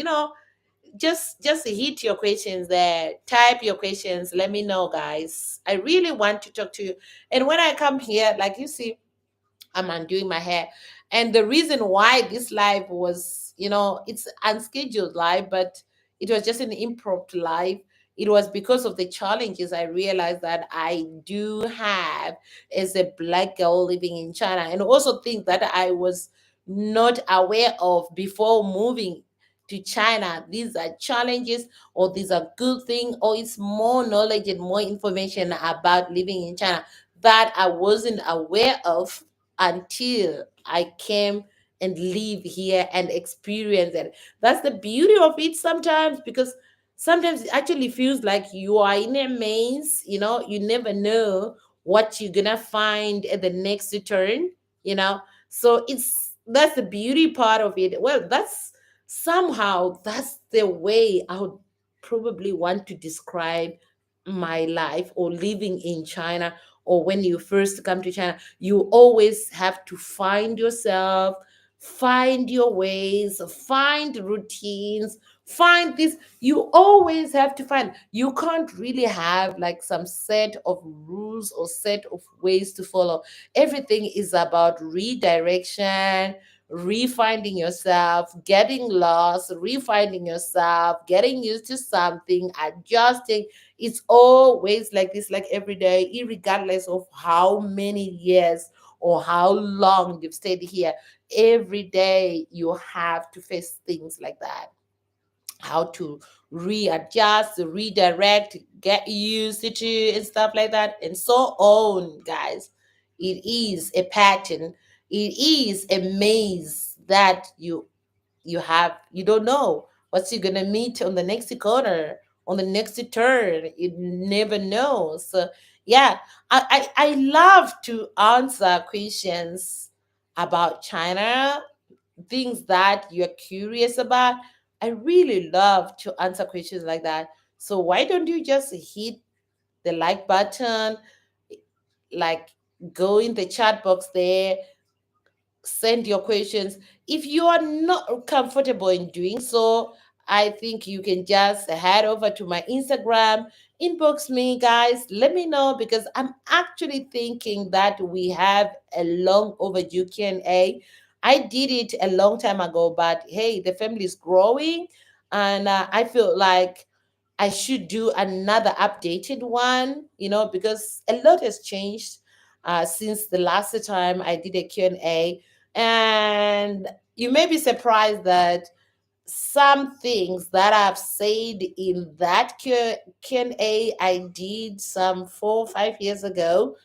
just hit your questions there. Type your questions. Let me know, guys. I really want to talk to you. And when I come here, like you see, I'm undoing my hair. And the reason why this live was, it's unscheduled live, but it was just an impromptu live. It was because of the challenges I realized that I do have as a black girl living in China, and also things that I was not aware of before moving to China. These are challenges, or these are good things, or it's more knowledge and more information about living in China that I wasn't aware of until I came and live here and experience it. That's the beauty of it sometimes, because sometimes it actually feels like you are in a maze, you never know what you're gonna find at the next turn, you know. So that's the beauty part of it. Well, that's the way I would probably want to describe my life or living in China, or when you first come to China. You always have to find yourself, find your ways, find routines, find this. You always have to find. You can't really have like some set of rules or set of ways to follow. Everything is about redirection, refinding yourself, getting lost, refinding yourself, getting used to something, adjusting. It's always like this, like every day, regardless of how many years or how long you've stayed here. Every day you have to face things like that, how to readjust, redirect, get used to, and stuff like that, and so on, guys. It is a pattern. It is a maze that you don't know what you're gonna meet on the next corner, on the next turn. You never know. So yeah, I love to answer questions about China, things that you're curious about. I really love to answer questions like that. So why don't you just hit the like button, like go in the chat box there, send your questions. If you are not comfortable in doing so, I think you can just head over to my Instagram, inbox me, guys. Let me know, because I'm actually thinking that we have a long overdue Q&A. I did it a long time ago, but hey, the family is growing, and I feel like I should do another updated one, because a lot has changed since the last time I did a Q&A. And you may be surprised that some things that I've said in that Q&A I did some 4 or 5 years ago.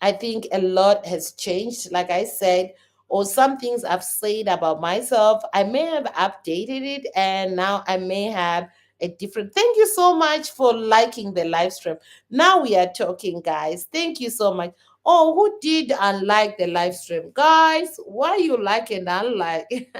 I think a lot has changed, like I said, or some things I've said about myself. I may have updated it, and now I may have a different. Thank you so much for liking the live stream. Now we are talking, guys. Thank you so much. Oh, who did unlike the live stream? Guys, why you like and unlike?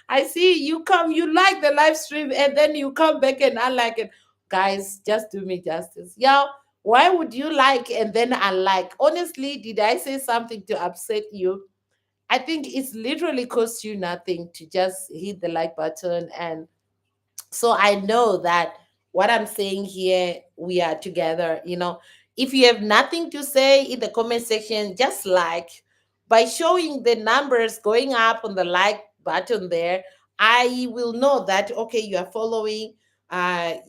I see you come, you like the live stream, and then you come back and unlike it. Guys, just do me justice. Yeah, why would you like and then unlike? Honestly, did I say something to upset you? I think it's literally cost you nothing to just hit the like button. And so I know that what I'm saying here, we are together. If you have nothing to say in the comment section, just like, by showing the numbers going up on the like button there, I will know that okay, you are following,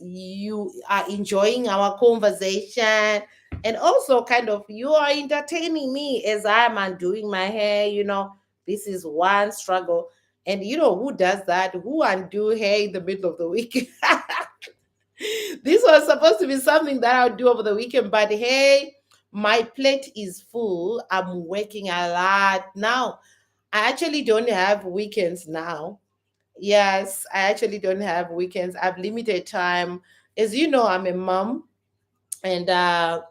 you are enjoying our conversation, and also kind of you are entertaining me as I'm undoing my hair. This is one struggle. And you know who does that? Who undo hair in the middle of the week? This was supposed to be something that I would do over the weekend, but hey, my plate is full. I'm working a lot now. I actually don't have weekends now. Yes, I actually don't have weekends. I've limited time. As you know, I'm a mom, and I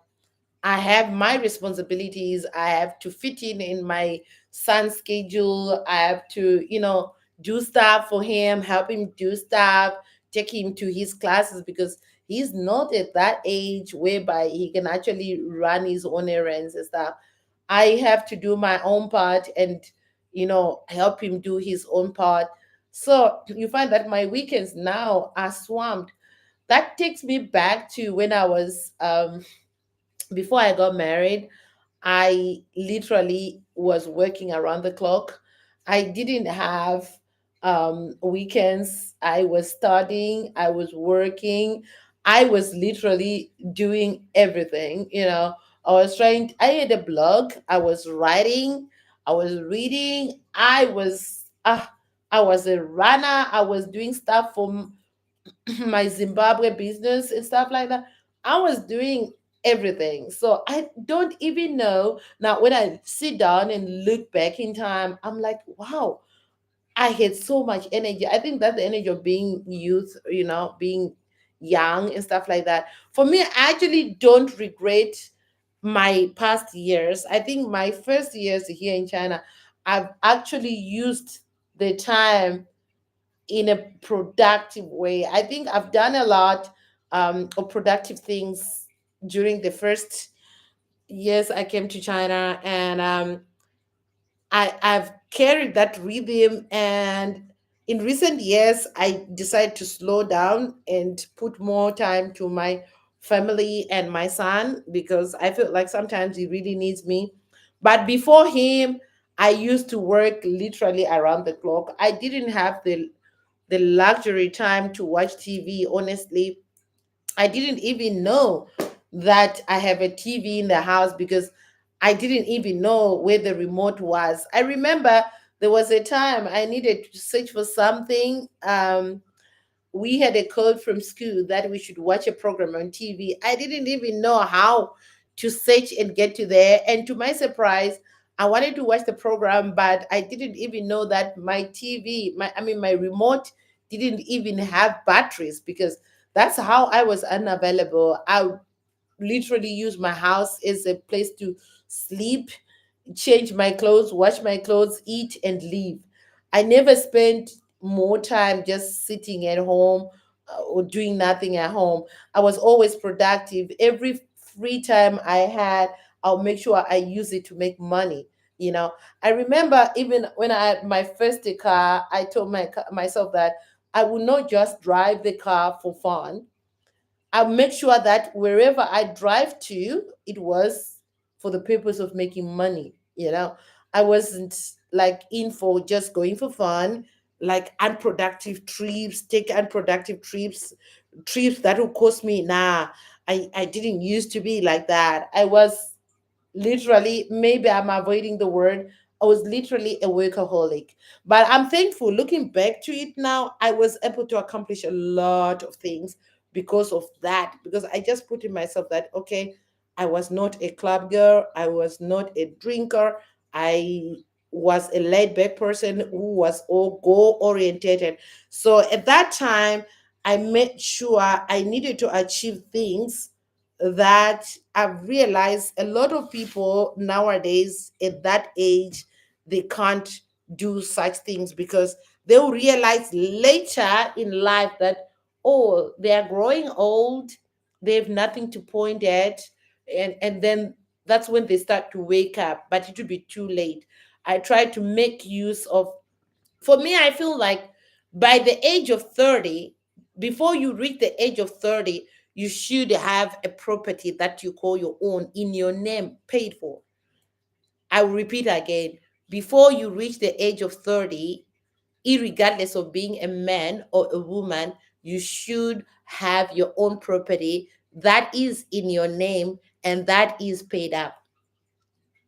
have my responsibilities. I have to fit in my son's schedule. I have to, do stuff for him, help him do stuff, take him to his classes, because he's not at that age whereby he can actually run his own errands and stuff. I have to do my own part and, help him do his own part. So you find that my weekends now are swamped. That takes me back to when I was before I got married. I literally was working around the clock. I didn't have weekends. I was studying, I was working, I was literally doing everything. I had a blog, I was writing, I was reading, I was a runner, I was doing stuff for my Zimbabwe business and stuff like that. I was doing everything. So I don't even know. Now, when I sit down and look back in time, I'm like, wow, I had so much energy. I think that's the energy of being youth, being young and stuff like that. For me, I actually don't regret my past years. I think my first years here in China, I've actually used the time in a productive way. I think I've done a lot of productive things during the first years I came to China, and I've carried that rhythm. And in recent years, I decided to slow down and put more time to my family and my son, because I feel like sometimes he really needs me. But before him, I used to work literally around the clock. I didn't have the luxury time to watch TV, honestly. I didn't even know that I have a TV in the house because I didn't even know where the remote was. I remember there was a time I needed to search for something. We had a code from school that we should watch a program on TV. I didn't even know how to search and get to there. And to my surprise, I wanted to watch the program, but I didn't even know that my TV, my remote didn't even have batteries because that's how I was unavailable. I literally use my house as a place to sleep, change my clothes, wash my clothes, eat, and leave. I never spent more time just sitting at home or doing nothing at home. I was always productive. Every free time I had, I'll make sure I use it to make money. I remember even when I had my first car, I told myself that I would not just drive the car for fun. I make sure that wherever I drive to, it was for the purpose of making money. I wasn't like in for just going for fun, like unproductive trips, take unproductive trips that will cost me. Nah, I didn't used to be like that. I was literally, maybe I'm avoiding the word, I was literally a workaholic. But I'm thankful looking back to it now, I was able to accomplish a lot of things because of that, because I just put in myself that, okay, I was not a club girl, I was not a drinker, I was a laid back person who was all goal orientated. So at that time, I made sure I needed to achieve things that I've realized a lot of people nowadays at that age, they can't do such things because they'll realize later in life that, oh, they are growing old, they have nothing to point at, and then that's when they start to wake up, but it will be too late. I try to make use of, for me, I feel like by the age of 30, before you reach the age of 30, you should have a property that you call your own in your name, paid for. I will repeat again. Before you reach the age of 30, irregardless of being a man or a woman, you should have your own property that is in your name and that is paid up.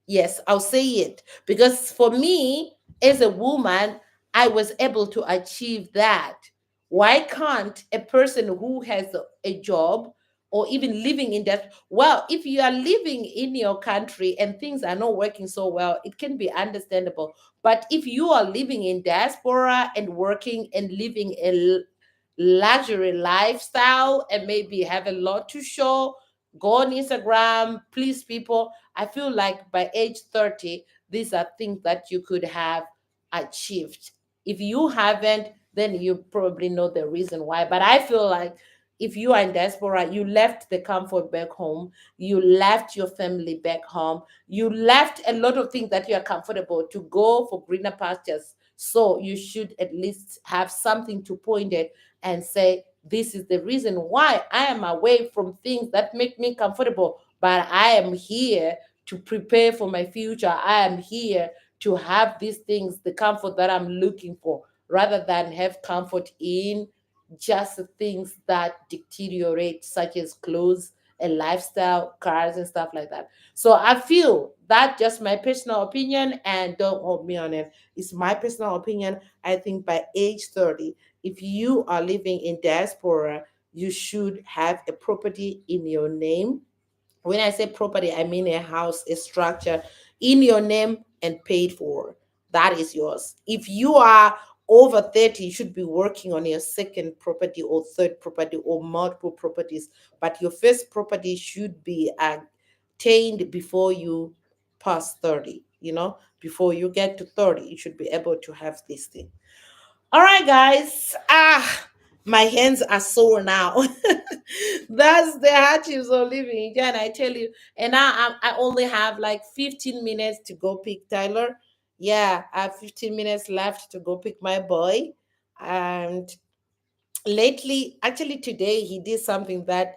Yes, I'll say it. Because for me, as a woman, I was able to achieve that. Why can't a person who has a job or even living in that? Well, if you are living in your country and things are not working so well, it can be understandable. But if you are living in diaspora and working and living a luxury lifestyle and maybe have a lot to show, go on Instagram, please people. I feel like by age 30, these are things that you could have achieved. If you haven't, then you probably know the reason why. But I feel like if you are in diaspora, you left the comfort back home, you left your family back home, you left a lot of things that you are comfortable to go for greener pastures. So you should at least have something to point at and say, this is the reason why I am away from things that make me comfortable, but I am here to prepare for my future. I am here to have these things, the comfort that I'm looking for, rather than have comfort in just the things that deteriorate, such as clothes and lifestyle, cars, and stuff like that. So I feel that just my personal opinion, and don't hold me on it. It's my personal opinion. I think by age 30, if you are living in diaspora, you should have a property in your name. When I say property, I mean a house, a structure in your name and paid for. That is yours. If you are over 30, you should be working on your second property or third property or multiple properties. But your first property should be attained before you pass 30. Before you get to 30, you should be able to have this thing. All right, guys. My hands are sore now. That's the hardships of living in Ghana, I tell you. And now I only have like 15 minutes to go pick Tyler. Yeah, I have 15 minutes left to go pick my boy. And lately, actually today, he did something that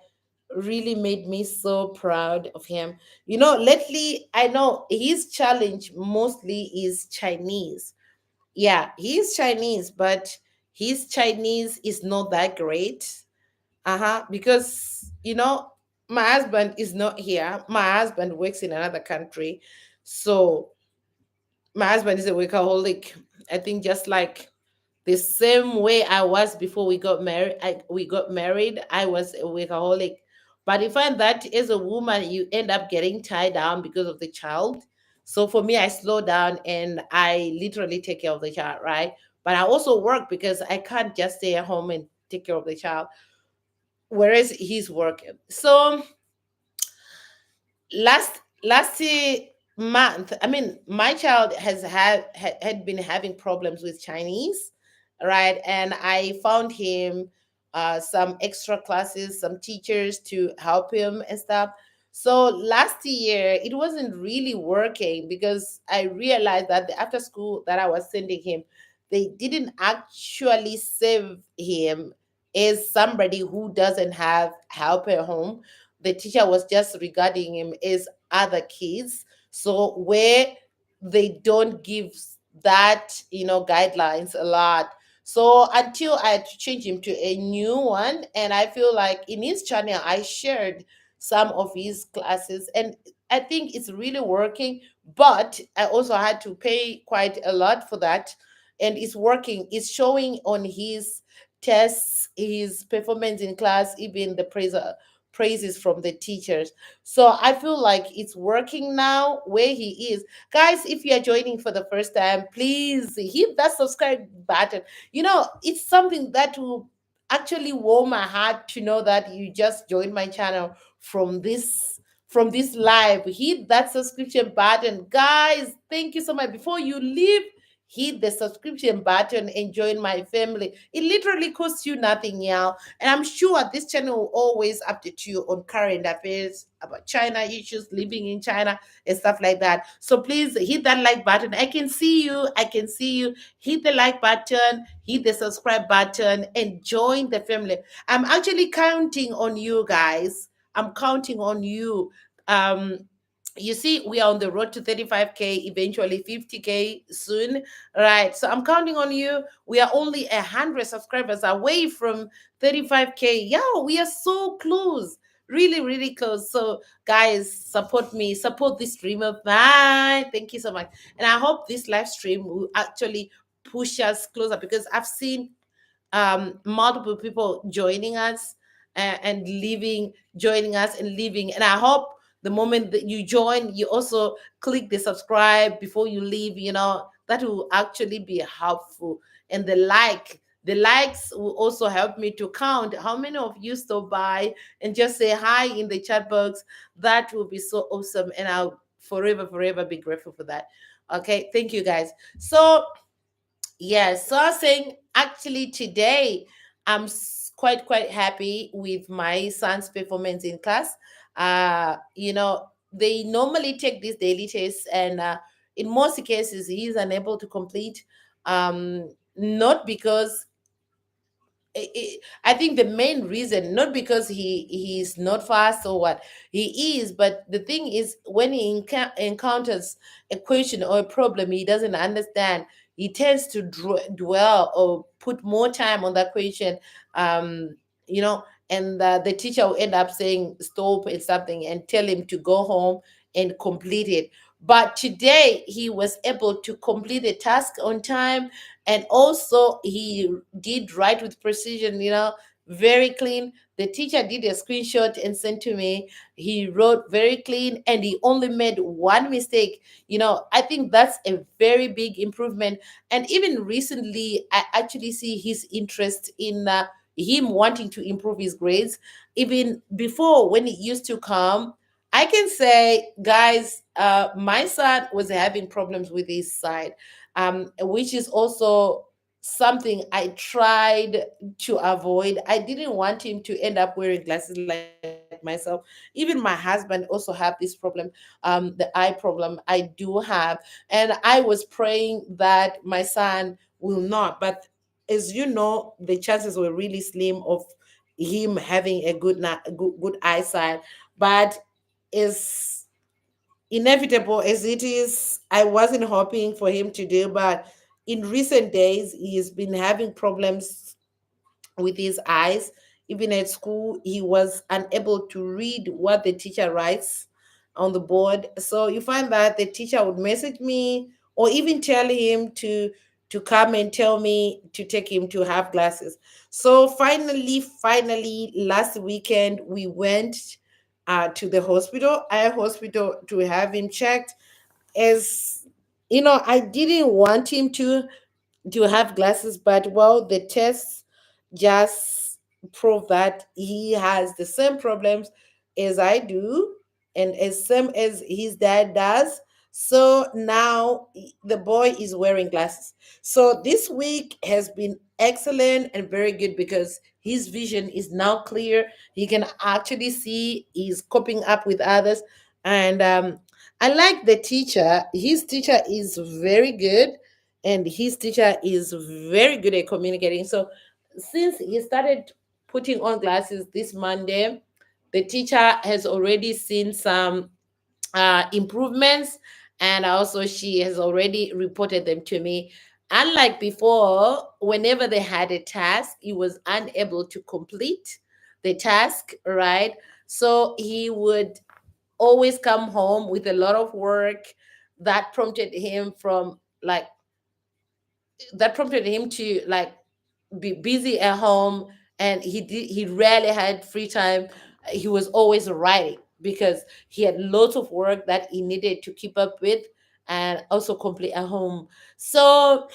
really made me so proud of him. Lately, I know his challenge mostly is Chinese. Yeah, he's Chinese, but his Chinese is not that great. Uh-huh. Because, my husband is not here. My husband works in another country. So my husband is a workaholic. I think just like the same way I was before we got married, I was a workaholic. But I find that as a woman, you end up getting tied down because of the child. So for me, I slow down and I literally take care of the child, right? But I also work because I can't just stay at home and take care of the child, whereas he's working. So last month, I mean, my child had been having problems with Chinese, right? And I found him some extra classes, some teachers to help him and stuff. So last year it wasn't really working because I realized that the after school that I was sending him, they didn't actually save him as somebody who doesn't have help at home. The teacher was just regarding him as other kids. So where they don't give that, guidelines a lot. So until I had to change him to a new one, and I feel like in his channel I shared some of his classes, and I think it's really working. But I also had to pay quite a lot for that, and it's working. It's showing on his tests, his performance in class, even the praises from the teachers. So I feel like it's working now where he is. Guys, if you are joining for the first time, please hit that subscribe button. It's something that will actually warm my heart to know that you just joined my channel from this live. Hit that subscription button. Guys, thank you so much. Before you leave, hit the subscription button and join my family. It literally costs you nothing, y'all. And I'm sure this channel will always update you on current affairs about China issues, living in China, and stuff like that. So please hit that like button. I can see you. I can see you. Hit the like button, hit the subscribe button, and join the family. I'm actually counting on you guys. I'm counting on you. Um, you see, we are on the road to 35K, eventually 50K soon, right? So I'm counting on you. We are only 100 subscribers away from 35K. Yeah, we are so close, really, really close. So guys, support me, support this stream of mine. Thank you so much. And I hope this live stream will actually push us closer, because I've seen multiple people joining us, and leaving, joining us and leaving. And I hope the moment that you join, you also click the subscribe before you leave. That will actually be helpful. And the likes will also help me to count how many of you stop by and just say hi in the chat box. That will be so awesome. And I'll forever, forever be grateful for that. Okay. Thank you guys. So, yes, so I was saying, actually today I'm quite happy with my son's performance in class. They normally take these daily tests, and in most cases he's unable to complete. Not because I think the main reason, not because he's not fast or what, he is, but the thing is, when he encounters a question or a problem he doesn't understand, he tends to dwell or put more time on that question. Um, you know, and the teacher will end up saying stop and something and tell him to go home and complete it. But today he was able to complete the task on time, and also he did right with precision, very clean. The teacher did a screenshot and sent to me. He wrote very clean and he only made one mistake. I think that's a very big improvement. And even recently I actually see his interest in him wanting to improve his grades. Even before, when he used to come, I can say, guys, my son was having problems with his side, which is also something I tried to avoid. I didn't want him to end up wearing glasses like myself. Even my husband also have this problem, the eye problem I do have. And I was praying that my son will not. But as you know, the chances were really slim of him having a good eyesight. But as inevitable as it is, I wasn't hoping for him to do. But in recent days, he's been having problems with his eyes. Even at school, he was unable to read what the teacher writes on the board. So you find that the teacher would message me or even tell him to come and tell me to take him to have glasses. So finally, last weekend we went to the hospital, eye hospital, to have him checked. As you know, I didn't want him to have glasses, but well, the tests just prove that he has the same problems as I do and as same as his dad does. So now the boy is wearing glasses. So this week has been excellent and very good because his vision is now clear. He can actually see, he's coping up with others. And I like the teacher. His teacher is very good, and his teacher is very good at communicating. So since he started putting on glasses this Monday, the teacher has already seen some improvements, and also she has already reported them to me. Unlike before, whenever they had a task, he was unable to complete the task, right? So he would always come home with a lot of work that prompted him from like that prompted him to like be busy at home, and he rarely had free time. He was always writing because he had lots of work that he needed to keep up with and also complete at home. So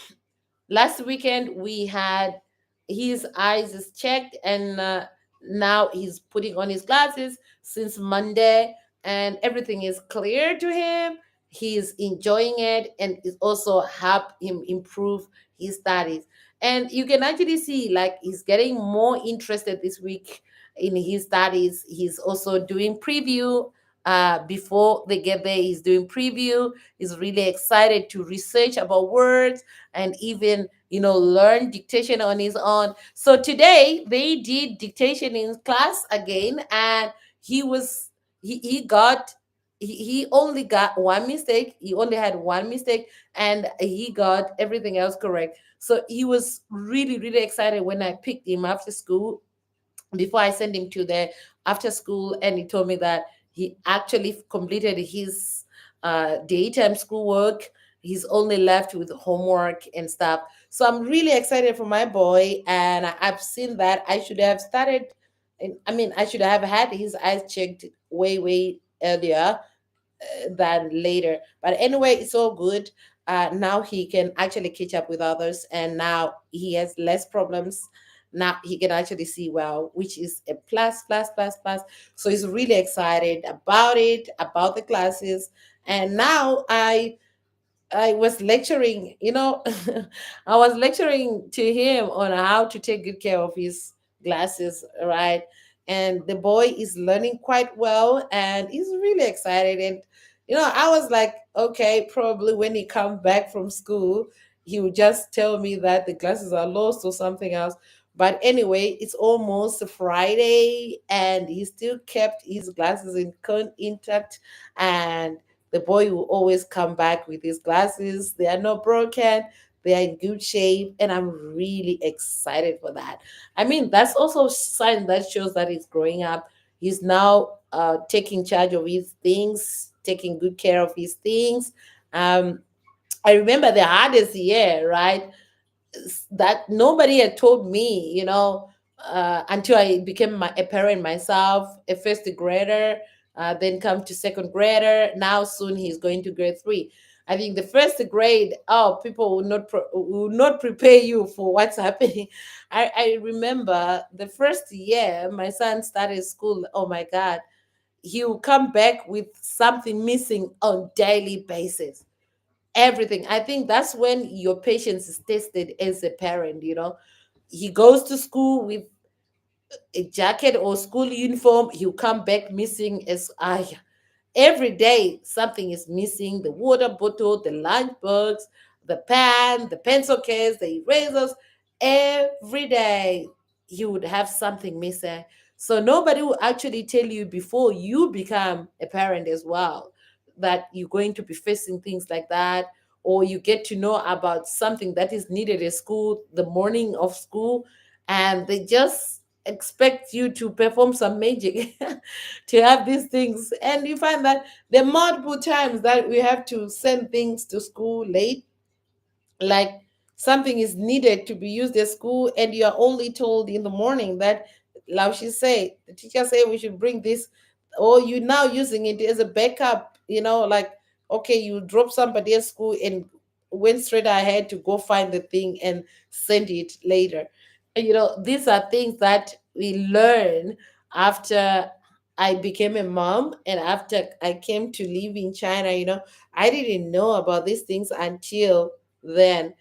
last weekend we had his eyes is checked, and now he's putting on his glasses since Monday, and everything is clear to him. He's enjoying it, and it also helped him improve his studies. And you can actually see like he's getting more interested this week in his studies. He's also doing preview before they get there. He's doing preview. He's really excited to research about words and even learn dictation on his own. So today they did dictation in class again, and he was he got he only got one mistake. He only had one mistake, and he got everything else correct. So he was really excited when I picked him after school, before I sent him to the after school, and he told me that he actually completed his daytime schoolwork. He's only left with homework and stuff. So I'm really excited for my boy, and I've seen that I should have started. I mean, I should have had his eyes checked way earlier than later. But anyway, it's all good. Now he can actually catch up with others, and now he has less problems. Now he can actually see well, which is a plus. So he's really excited about it, about the classes. And now I was lecturing, I was lecturing to him on how to take good care of his glasses, right? And the boy is learning quite well, and he's really excited. And, I was like, okay, probably when he comes back from school, he would just tell me that the glasses are lost or something else. But anyway, it's almost Friday, and he still kept his glasses intact. And the boy will always come back with his glasses. They are not broken. They are in good shape, and I'm really excited for that. I mean, that's also a sign that shows that he's growing up. He's now taking charge of his things, taking good care of his things. Um, I remember the hardest year, right? That nobody had told me, until I became a parent myself, a first grader, then come to second grader. Now soon he's going to grade three. I think the first grade, oh, people will not prepare you for what's happening. I remember the first year my son started school. Oh my God, he will come back with something missing on daily basis, everything. I think that's when your patience is tested as a parent. He goes to school with a jacket or school uniform, he'll come back missing as I every day something is missing: the water bottle, the lunch box, the pen, the pencil case, the erasers. Every day he would have something missing. So nobody will actually tell you before you become a parent as well that you're going to be facing things like that, or you get to know about something that is needed at school the morning of school, and they just expect you to perform some magic to have these things. And you find that there are multiple times that we have to send things to school late, like something is needed to be used at school, and you are only told in the morning that like she say the teacher say we should bring this, or you now using it as a backup, like, okay, you drop somebody at school and went straight ahead to go find the thing and send it later. These are things that we learn after I became a mom, and after I came to live in China. I didn't know about these things until then.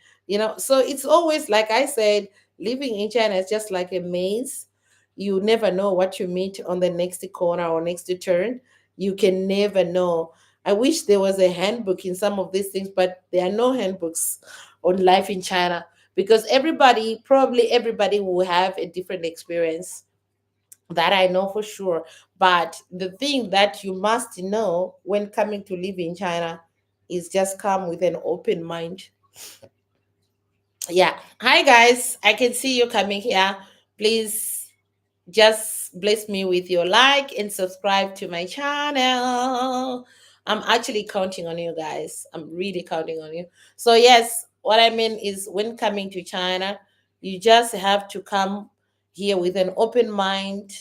So it's always like I said, living in China is just like a maze. You never know what you meet on the next corner or next turn. You can never know. I wish there was a handbook in some of these things, but there are no handbooks on life in China, because probably everybody will have a different experience. That I know for sure. But the thing that you must know when coming to live in China is just come with an open mind. Yeah. Hi guys, I can see you coming here. Please just bless me with your like and subscribe to my channel. I'm actually counting on you guys. I'm really counting on you. So yes, what I mean is when coming to China, you just have to come here with an open mind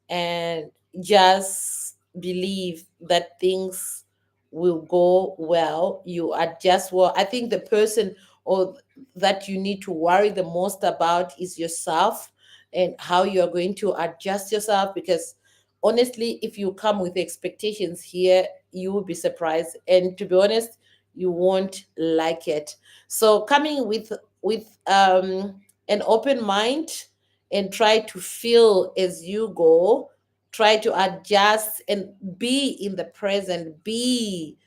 and just believe that things will go well. You adjust well. I think the person or that you need to worry the most about is yourself, and how you are going to adjust yourself, because honestly, if you come with expectations here, you will be surprised, and to be honest, you won't like it. So coming with an open mind, and try to feel as you go, try to adjust and be in the present, be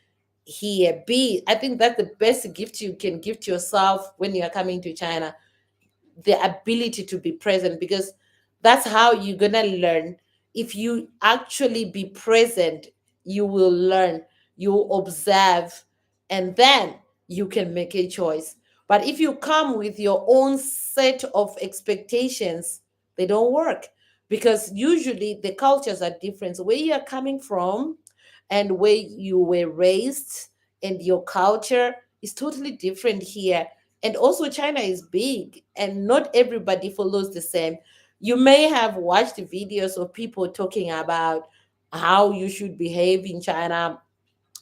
here, be I think that's the best gift you can give to yourself when you are coming to China, the ability to be present, because that's how you're gonna learn. If you actually be present, you will learn, you will observe, and then you can make a choice. But if you come with your own set of expectations, they don't work, because usually the cultures are different. Where you are coming from and where you were raised and your culture is totally different here. And also, China is big and not everybody follows the same. You may have watched videos of people talking about how you should behave in China,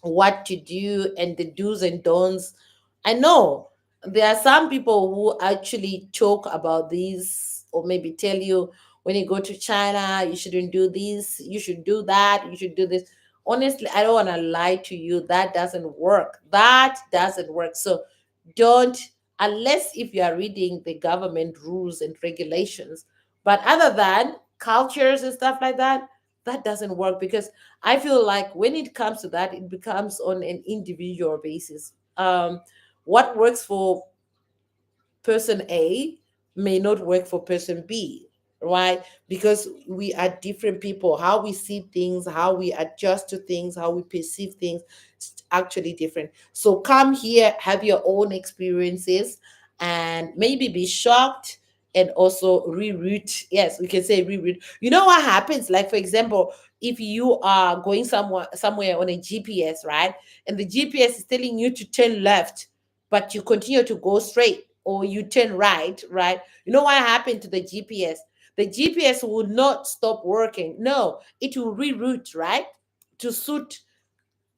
what to do, and the do's and don'ts. I know there are some people who actually talk about this, or maybe tell you when you go to China, you shouldn't do this, you should do that, you should do this. Honestly, I don't want to lie to you. That doesn't work. That doesn't work. So don't, unless if you are reading the government rules and regulations. But other than cultures and stuff like that, that doesn't work, because I feel like when it comes to that, it becomes on an individual basis. What works for person A may not work for person B, right? Because we are different people. How we see things, how we adjust to things, how we perceive things, is actually different. So come here, have your own experiences, and maybe be shocked, and also reroute. Yes, we can say reroute. You know what happens? Like for example, if you are going somewhere on a GPS, right? And the GPS is telling you to turn left, but you continue to go straight, or you turn right, right? You know what happened to the GPS? The GPS will not stop working. No, it will reroute, right? To suit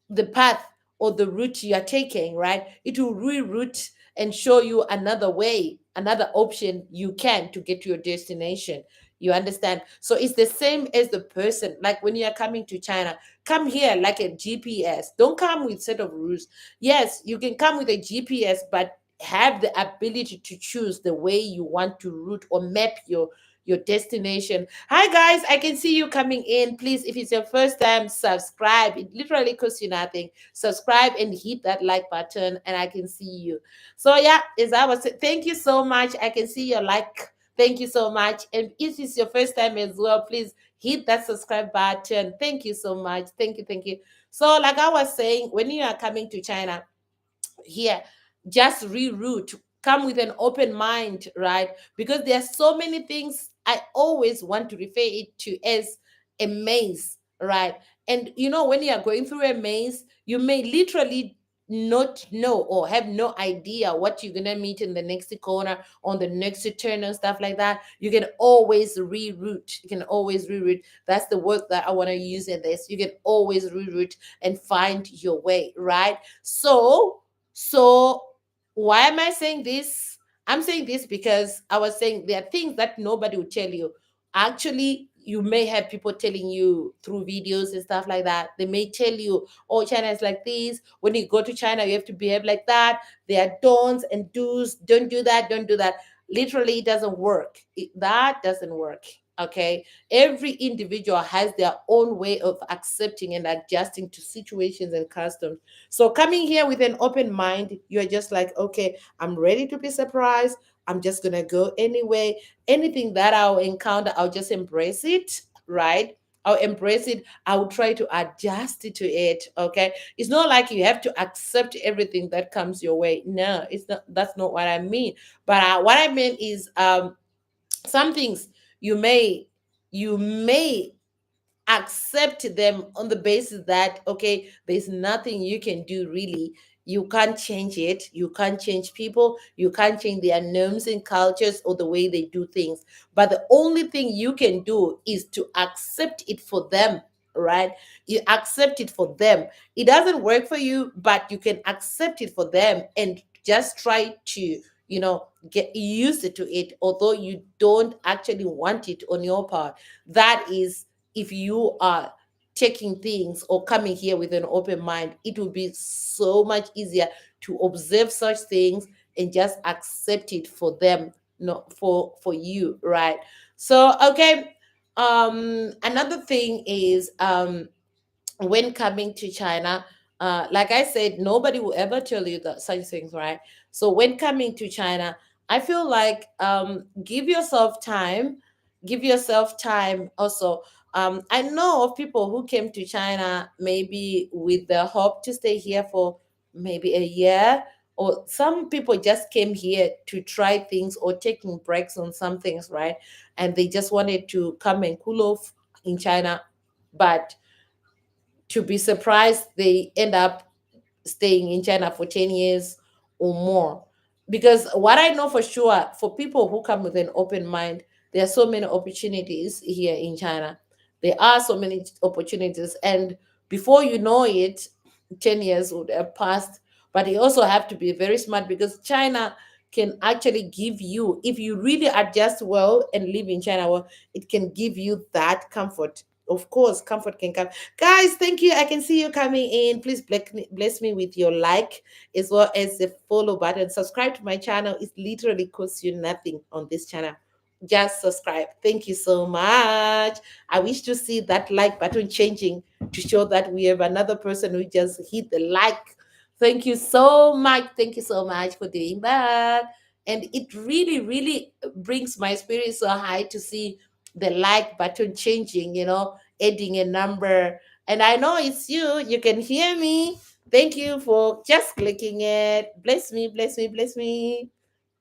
the path or the route you are taking, right? It will reroute and show you another way, another option you can to get to your destination. You understand? So it's the same as the person. Like when you are coming to China, come here like a GPS. Don't come with set of rules. Yes, you can come with a GPS, but have the ability to choose the way you want to route or map your destination. Hi guys, I can see you coming in. Please, if it's your first time, subscribe. It literally costs you nothing. Subscribe and hit that like button, and I can see you. So yeah, as I was saying, thank you so much. I can see your like Thank you so much. And if it's your first time as well, please hit that subscribe button. Thank you so much. Thank you. Thank you. So, like I was saying, when you are coming to China, here, just reroute, come with an open mind, right? Because there are so many things. I always want to refer it to as a maze, right? And when you are going through a maze, you may literally not know or have no idea what you're gonna meet in the next corner, on the next turn, and stuff like that. You can always reroute. You can always reroute. That's the word that I want to use in this. You can always reroute and find your way, right? So, why am I saying this? I'm saying this because I was saying there are things that nobody will tell you. Actually, you may have people telling you through videos and stuff like that. They may tell you, oh, China is like this. When you go to China, you have to behave like that. There are don'ts and do's. Don't do that. Don't do that. Literally, it doesn't work. That doesn't work. Okay. Every individual has their own way of accepting and adjusting to situations and customs. So coming here with an open mind, you're just like, okay, I'm ready to be surprised. I'm just gonna go anyway. Anything that I'll encounter, I'll just embrace it, right? I'll embrace it. I'll try to adjust it to it. Okay. It's not like you have to accept everything that comes your way. No, it's not. That's not what I mean. But what I mean is, some things you may you may accept them on the basis that, okay, there's nothing you can do really. You can't change it. You can't change people. You can't change their norms and cultures or the way they do things. But the only thing you can do is to accept it for them, right? You accept it for them. It doesn't work for you, but you can accept it for them and just try to get used to it, although you don't actually want it on your part. That is, if you are taking things or coming here with an open mind, it will be so much easier to observe such things and just accept it for them, not for you, right? So, okay. Another thing is, when coming to China, like I said, nobody will ever tell you that such things, right? So when coming to China, I feel like, give yourself time also. I know of people who came to China maybe with the hope to stay here for maybe a year, or some people just came here to try things or taking breaks on some things, right? And they just wanted to come and cool off in China, but to be surprised they end up staying in China for 10 years or more. Because what I know for sure, for people who come with an open mind, there are so many opportunities here in China. There are so many opportunities. And before you know it, 10 years would have passed. But you also have to be very smart, because China can actually give you, if you really adjust well and live in China well, it can give you that comfort. Of course, comfort can come. Guys, thank you. I can see you coming in. Please bless me with your like, as well as the follow button. Subscribe to my channel. It literally costs you nothing on this channel. Just subscribe. Thank you so much. I wish to see that like button changing to show that we have another person who just hit the like. Thank you so much. Thank you so much for doing that. And it really, really brings my spirit so high to see the like button changing, adding a number. And I know it's you. You can hear me. Thank you for just clicking it. Bless me, bless me, bless me,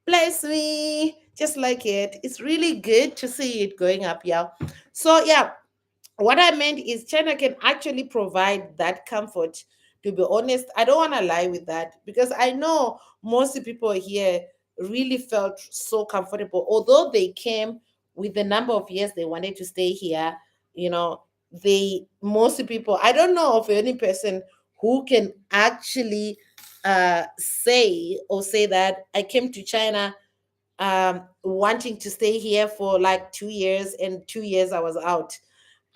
bless me. Just like it. It's really good to see it going up, yeah. So, yeah, what I meant is China can actually provide that comfort. To be honest, I don't want to lie with that, because I know most people here really felt so comfortable, although they came with the number of years they wanted to stay here. You know, most people, I don't know of any person who can actually say that I came to China wanting to stay here for like 2 years, and 2 years I was out.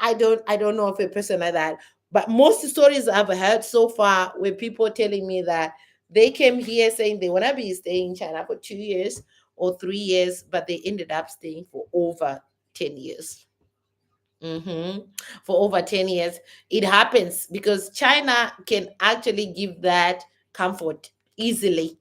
I don't know of a person like that. But most stories I've heard so far were people telling me that they came here saying they want to be staying in China for 2 years or 3 years, but they ended up staying for over 10 years. For over 10 years. It happens because China can actually give that comfort easily.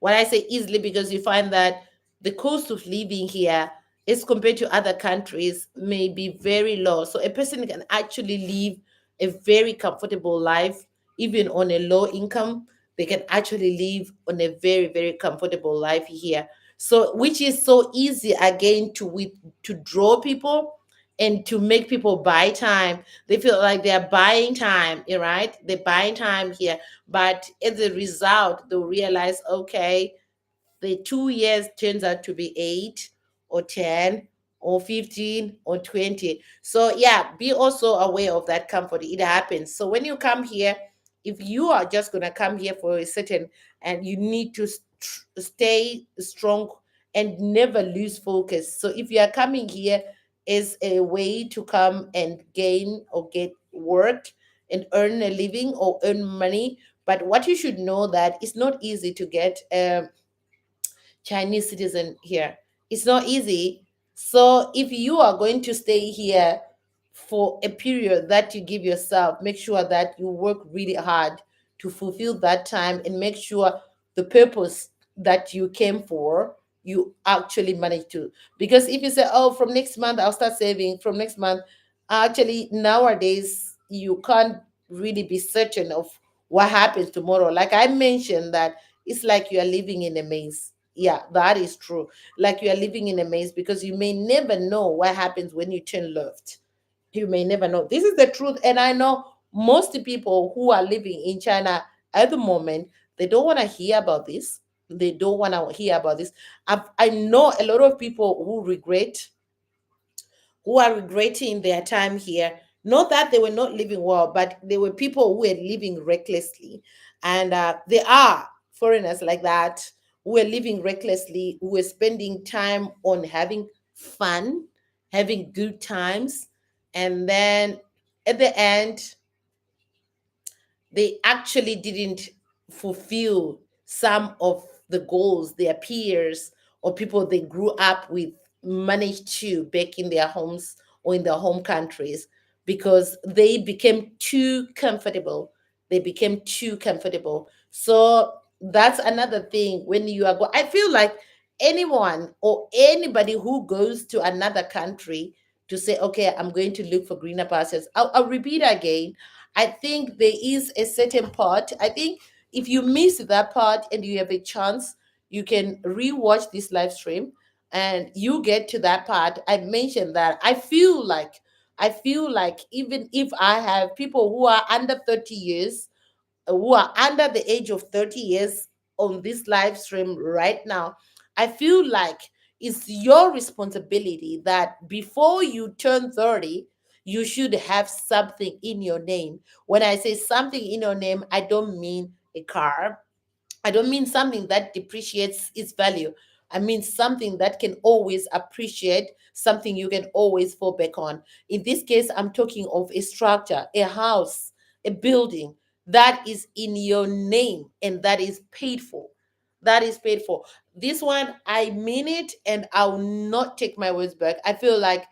When I say easily, because you find that the cost of living here as compared to other countries may be very low. So a person can actually live a very comfortable life, even on a low income. They can actually live on a very, very comfortable life here. So which is so easy again to draw people and to make people buy time. They feel like they're buying time, right? They're buying time here. But as a result, they'll realize, okay, the 2 years turns out to be 8 or 10 or 15 or 20. So yeah, be also aware of that comfort. It happens. So when you come here, if you are just going to come here for a certain, and you need to stay strong and never lose focus. So if you are coming here as a way to come and gain or get work and earn a living or earn money, but what you should know that it's not easy to get Chinese citizen here. It's not easy. So if you are going to stay here for a period that you give yourself, make sure that you work really hard to fulfill that time and make sure the purpose that you came for, you actually manage to. Because if you say, oh, from next month I'll start saving, from next month, actually nowadays you can't really be certain of what happens tomorrow. Like I mentioned, that it's like you are living in a maze. Yeah, that is true. Like you are living in a maze because you may never know what happens when you turn left. You may never know. This is the truth. And I know most people who are living in China at the moment, they don't want to hear about this. They don't want to hear about this. I know a lot of people who are regretting their time here. Not that they were not living well, but they were people who were living recklessly. And there are foreigners like that who are living recklessly, who are spending time on having fun, having good times. And then at the end, they actually didn't fulfill some of the goals their peers or people they grew up with managed to back in their homes or in their home countries, because they became too comfortable. They became too comfortable. So that's another thing. When you are I feel like anyone or anybody who goes to another country to say, okay, I'm going to look for greener pastures, I'll repeat again, I think there is a certain part. I think if you miss that part and you have a chance, you can rewatch this live stream and you get to that part. I mentioned that I feel like even if I have people who are under 30 years, who are under the age of 30 years on this live stream right now, I feel like it's your responsibility that before you turn 30, you should have something in your name. When I say something in your name, I don't mean a car. I don't mean something that depreciates its value. I mean something that can always appreciate, something you can always fall back on. In this case, I'm talking of a structure, a house, a building that is in your name and that is paid for. That is paid for. This one, I mean it, and I'll not take my words back. I feel like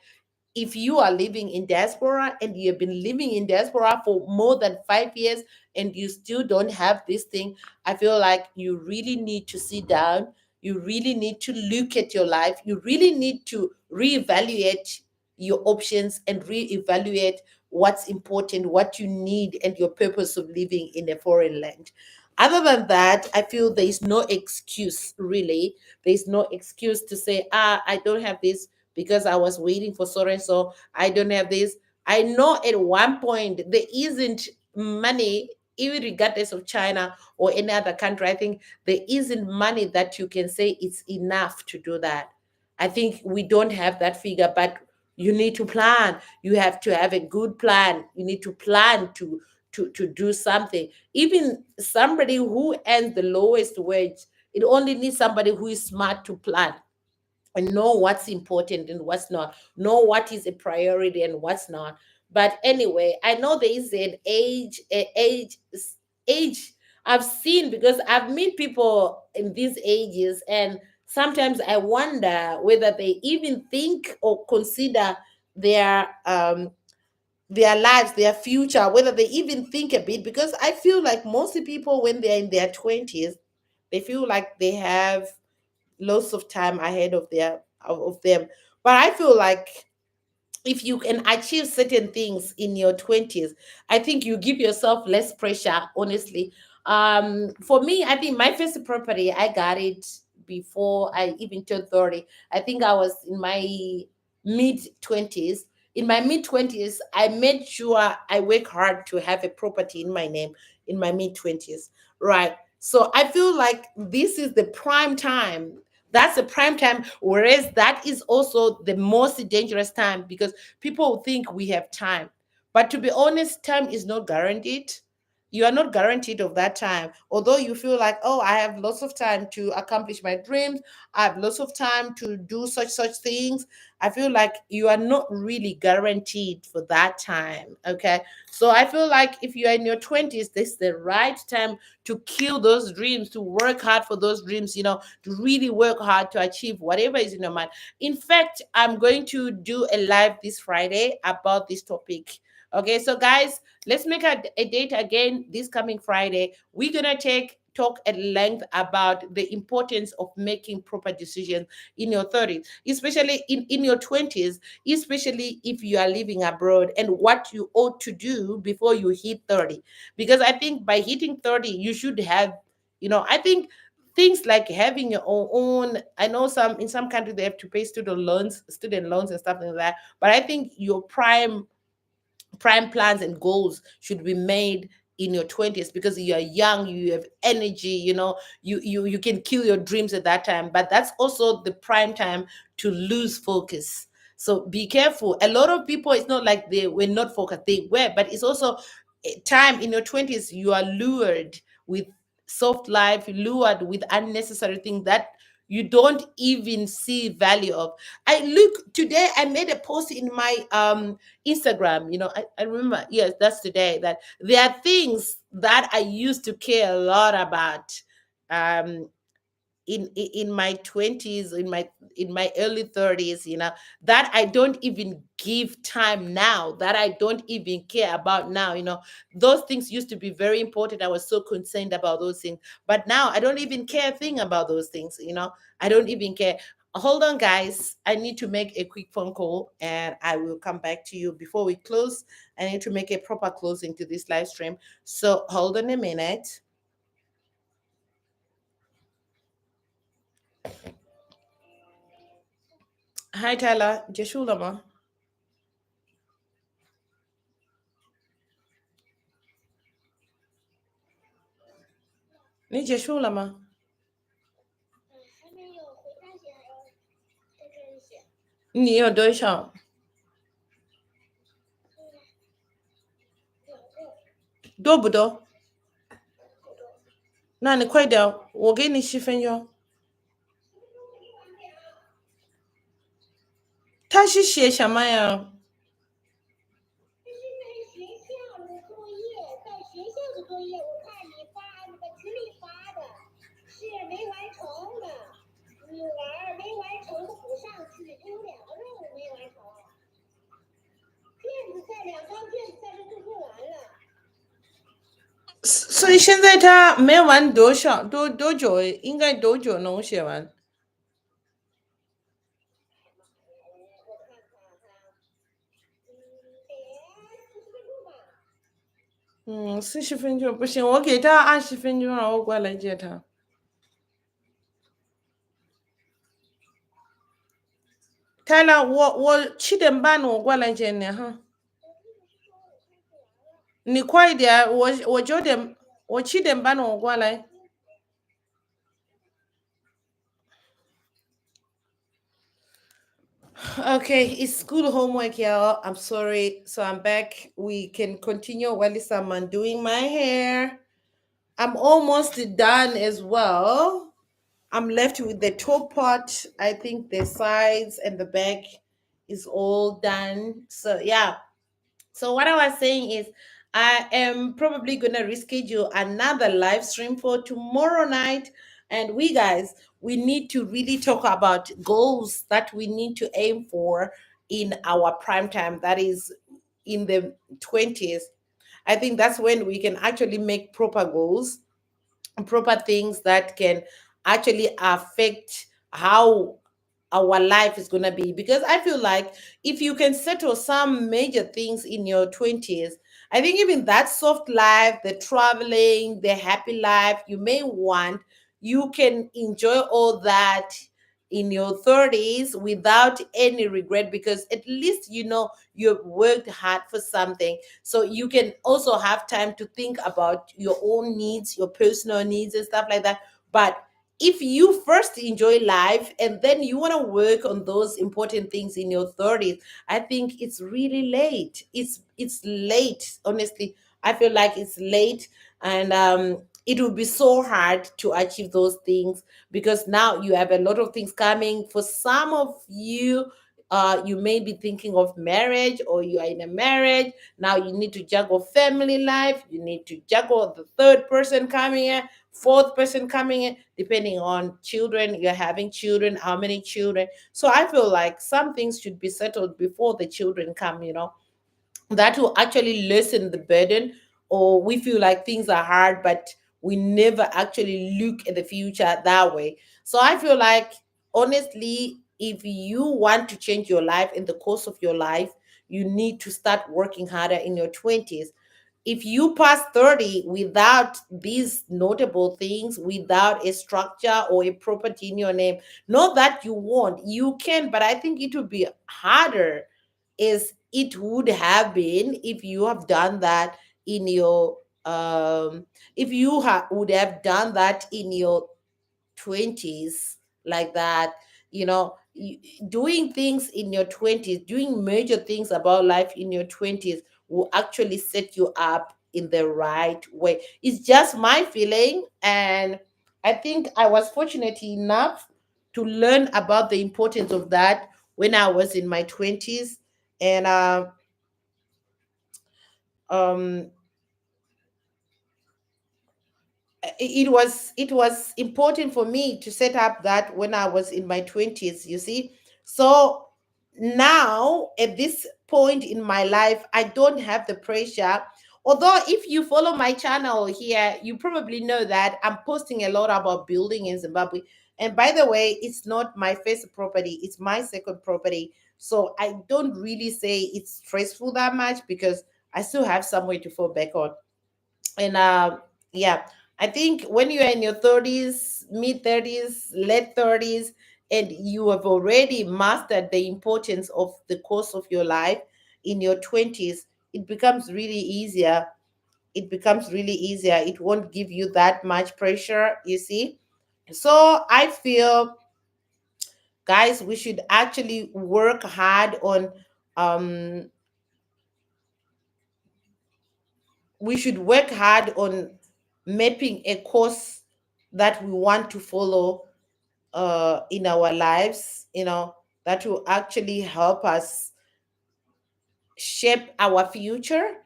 if you are living in diaspora and you have been living in diaspora for more than 5 years and you still don't have this thing, I feel like you really need to sit down. You really need to look at your life. You really need to reevaluate your options and reevaluate what's important, what you need, and your purpose of living in a foreign land. Other than that, I feel there is no excuse, really. There is no excuse to say, I don't have this because I was waiting for so and so. I don't have this. I know at one point there isn't money, even regardless of China or any other country. I think there isn't money that you can say it's enough to do that. I think we don't have that figure, but you need to plan. You have to have a good plan. You need to plan to do something. Even somebody who earns the lowest wage, it only needs somebody who is smart to plan and know what's important and what's not, know what is a priority and what's not. But anyway, I know there is an age I've seen, because I've met people in these ages, and sometimes I wonder whether they even think or consider their their lives, their future, whether they even think a bit. Because I feel like most people, when they're in their 20s, they feel like they have lots of time ahead of them. But I feel like if you can achieve certain things in your 20s, I think you give yourself less pressure, honestly. For me, I think my first property, I got it before I even turned 30. I think I was in my mid 20s. In my mid 20s, I made sure I work hard to have a property in my name in my mid 20s, right? So I feel like this is the prime time. That's the prime time, whereas that is also the most dangerous time, because people think we have time. But to be honest, time is not guaranteed. You are not guaranteed of that time. Although you feel like, oh, I have lots of time to accomplish my dreams, I have lots of time to do such things. I feel like you are not really guaranteed for that time. Okay. So I feel like if you are in your 20s, this is the right time to kill those dreams, to work hard for those dreams, to really work hard to achieve whatever is in your mind. In fact, I'm going to do a live this Friday about this topic. Okay, so guys, let's make a date again this coming Friday. We're gonna talk at length about the importance of making proper decisions in your 30s, especially in your 20s, especially if you are living abroad, and what you ought to do before you hit 30. Because I think by hitting 30, you should have, I think things like having your own, I know some in some countries they have to pay student loans and stuff like that, but I think your prime plans and goals should be made in your 20s, because you are young, you have energy, you can kill your dreams at that time. But that's also the prime time to lose focus. So be careful. A lot of people, it's not like they were not focused, they were, but it's also a time in your 20s you are lured with soft life, lured with unnecessary things that you don't even see value of. I look today, I made a post in my Instagram. I remember, yes, that's today, that there are things that I used to care a lot about um in my 20s, in my early 30s, that I don't even give time now, that I don't even care about now. Those things used to be very important. I was so concerned about those things, but now I don't even care a thing about those things. I don't even care. Hold on, guys, I need to make a quick phone call and I will come back to you before we close. I need to make a proper closing to this live stream, so hold on a minute. Hi, Tyler. Jeshulama. Ni Jeshulama. 你有多少？多不多？那你快点，我给你10分钟。他是写什么呀？所以现在他没完多久？应该多久能写完？40分钟不行，我给他20分钟，然后过来接他。泰了，我7点半我过来接你哈。你快一点，我7点半我过来。Okay, it's school homework, y'all. I'm sorry. So I'm back. We can continue while I'm doing my hair. I'm almost done as well. I'm left with the top part. I think the sides and the back is all done. So yeah. So what I was saying is I am probably gonna reschedule another live stream for tomorrow night. And we guys, we need to really talk about goals that we need to aim for in our prime time. That is in the 20s. I think that's when we can actually make proper goals, proper things that can actually affect how our life is going to be. Because I feel like if you can settle some major things in your 20s, I think even that soft life, the traveling, the happy life you may want, you can enjoy all that in your 30s without any regret, because at least you know you've worked hard for something. So you can also have time to think about your own needs, your personal needs and stuff like that. But if you first enjoy life and then you want to work on those important things in your 30s, I think it's really late. It's late, honestly. I feel like it's late. And it will be so hard to achieve those things, because now you have a lot of things coming. For some of you, you may be thinking of marriage, or you are in a marriage. Now you need to juggle family life, you need to juggle the third person coming in, fourth person coming in, depending on children. You're having children, how many children. So I feel like some things should be settled before the children come, that will actually lessen the burden. Or we feel like things are hard, but we never actually look at the future that way. So I feel like, honestly, if you want to change your life in the course of your life, you need to start working harder in your 20s. If you pass 30 without these notable things, without a structure or a property in your name, not that you won't, you can, but I think it would be harder as it would have been if you have done that in your if you would have done that in your 20s, like that. Doing things in your 20s, doing major things about life in your 20s, will actually set you up in the right way. It's just my feeling. And I think I was fortunate enough to learn about the importance of that when I was in my 20s. And um it was important for me to set up that when I was in my 20s, you see. So now at this point in my life, I don't have the pressure. Although if you follow my channel here, you probably know that I'm posting a lot about building in Zimbabwe. And by the way, it's not my first property, it's my second property. So I don't really say it's stressful that much, because I still have somewhere to fall back on. And yeah, I think when you are in your 30s, mid 30s, late 30s, and you have already mastered the importance of the course of your life in your 20s, it becomes really easier. It won't give you that much pressure, you see. So I feel, guys, we should actually work hard on um mapping a course that we want to follow in our lives, that will actually help us shape our future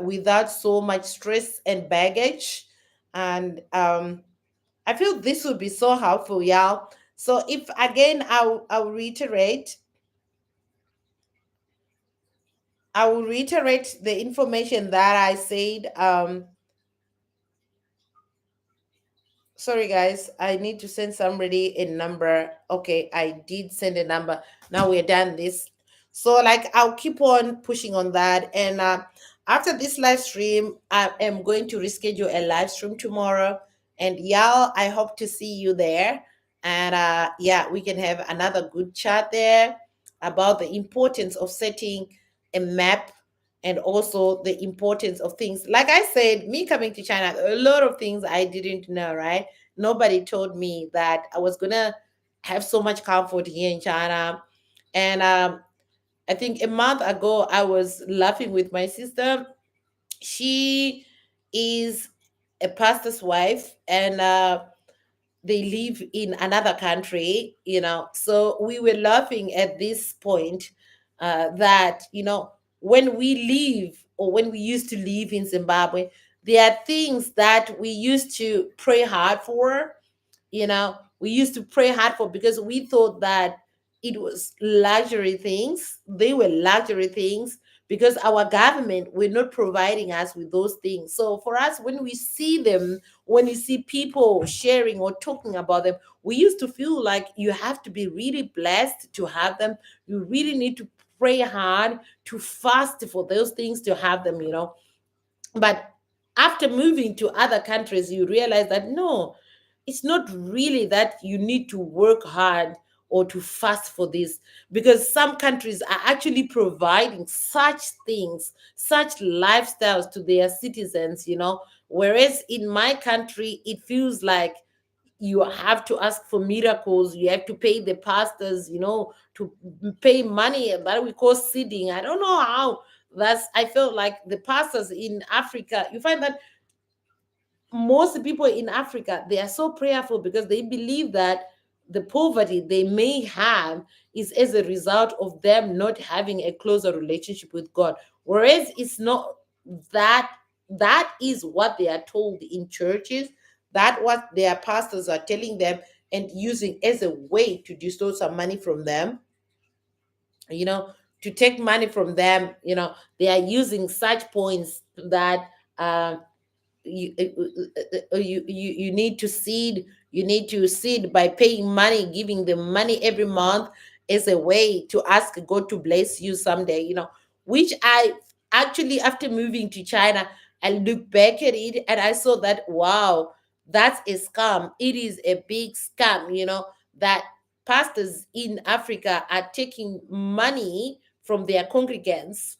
without so much stress and baggage. And I feel this would be so helpful, y'all. So if again, I will reiterate the information that I said. Sorry, guys. I need to send somebody a number. Okay, I did send a number. Now we're done this. So, like, I'll keep on pushing on that. And after this live stream, I am going to reschedule a live stream tomorrow. And y'all, I hope to see you there. And yeah, we can have another good chat there about the importance of setting a map, and also the importance of things. Like I said, me coming to China, a lot of things I didn't know, right? Nobody told me that I was gonna have so much comfort here in China. And I think a month ago I was laughing with my sister. She is a pastor's wife, and they live in another country, so we were laughing at this point, that when we live, or when we used to live in Zimbabwe, there are things that we used to pray hard for. We used to pray hard for, because we thought that it was luxury things. They were luxury things, because our government we're not providing us with those things. So for us, when we see them, when you see people sharing or talking about them, we used to feel like you have to be really blessed to have them. You really need to pray hard to fast for those things to have them, but after moving to other countries, you realize that no, it's not really that you need to work hard or to fast for this, because some countries are actually providing such things, such lifestyles to their citizens, whereas in my country it feels like you have to ask for miracles, you have to pay the pastors, to pay money that we call seeding. I don't know how. That's I felt like the pastors in Africa, you find that most people in Africa, they are so prayerful because they believe that the poverty they may have is as a result of them not having a closer relationship with God. Whereas it's not that. That is what they are told in churches, that what their pastors are telling them and using as a way to distort some money from them, you know to take money from them. They are using such points that you need to seed, by paying money, giving them money every month as a way to ask God to bless you someday, which I actually, after moving to China, I look back at it and I saw that, wow, that's a scam. It is a big scam, that pastors in Africa are taking money from their congregants,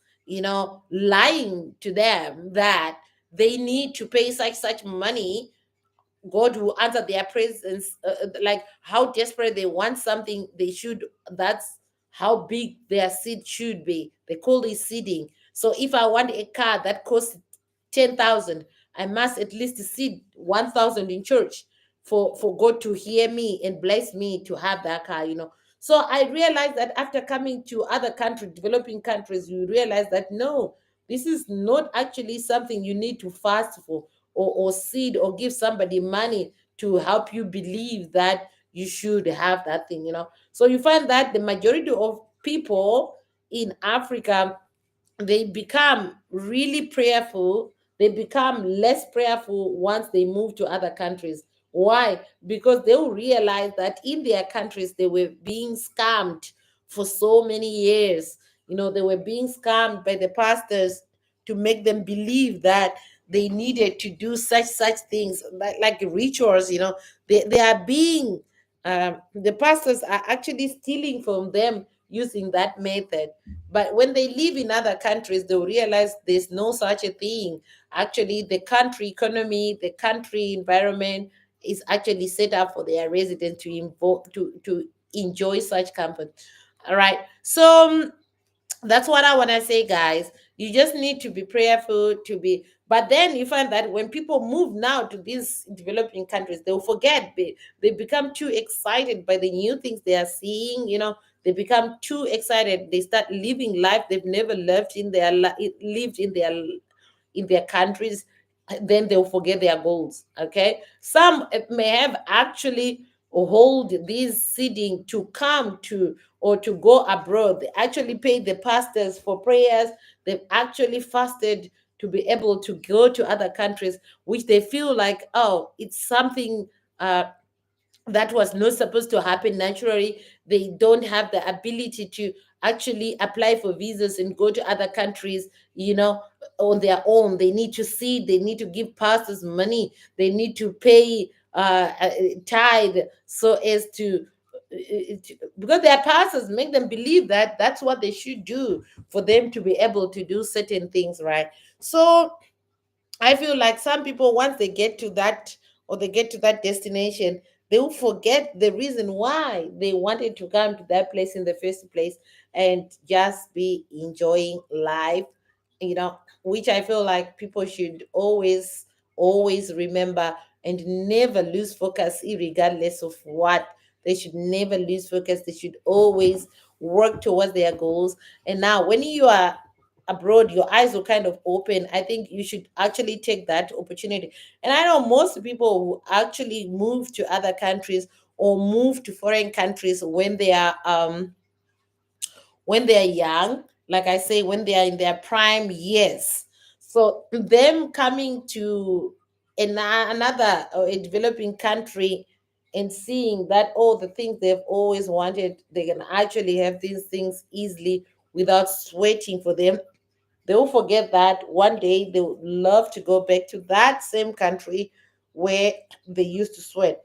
lying to them that they need to pay such money. God will answer their presence, like how desperate they want something, they should. That's how big their seed should be. They call it seeding. So if I want a car that costs 10,000, I must at least seed 1,000 in church for God to hear me and bless me to have that car. So I realized that after coming to other countries, developing countries, you realize that no, this is not actually something you need to fast for, or seed, or give somebody money to help you believe that you should have that thing. So you find that the majority of people in Africa, they become really prayerful, they become less prayerful once they move to other countries. Why? Because they will realize that in their countries they were being scammed for so many years. They were being scammed by the pastors to make them believe that they needed to do such things, like rituals. They are being the pastors are actually stealing from them using that method. But when they live in other countries, they'll realize there's no such a thing. Actually, the country economy, the country environment is actually set up for their residents to enjoy such company. All right. So that's what I want to say, guys. You just need to be prayerful to be. But then you find that when people move now to these developing countries, they'll forget. They become too excited by the new things they are seeing. They become too excited. They start living life they've never lived in their countries. Then they'll forget their goals. Okay, some may have actually hold this seeding to come to, or to go abroad. They actually paid the pastors for prayers. They've actually fasted to be able to go to other countries, which they feel like, oh, it's something uh, that was not supposed to happen naturally. They don't have the ability to actually apply for visas and go to other countries, on their own. They need to see, they need to give pastors money, they need to pay tithe, so as because their pastors make them believe that that's what they should do for them to be able to do certain things, right? So I feel like some people, once they get to that, or they get to that destination, they will forget the reason why they wanted to come to that place in the first place, and just be enjoying life, which I feel like people should always remember, and never lose focus, regardless of what. They should never lose focus. They should always work towards their goals. And now, when you are abroad, your eyes will kind of open. I think you should actually take that opportunity. And I know most people who actually move to other countries, or move to foreign countries when they are young, like I say, when they are in their prime years. So them coming to another or a developing country and seeing that all the things they've always wanted, they can actually have these things easily without sweating for them. They will forget that one day they would love to go back to that same country where they used to sweat.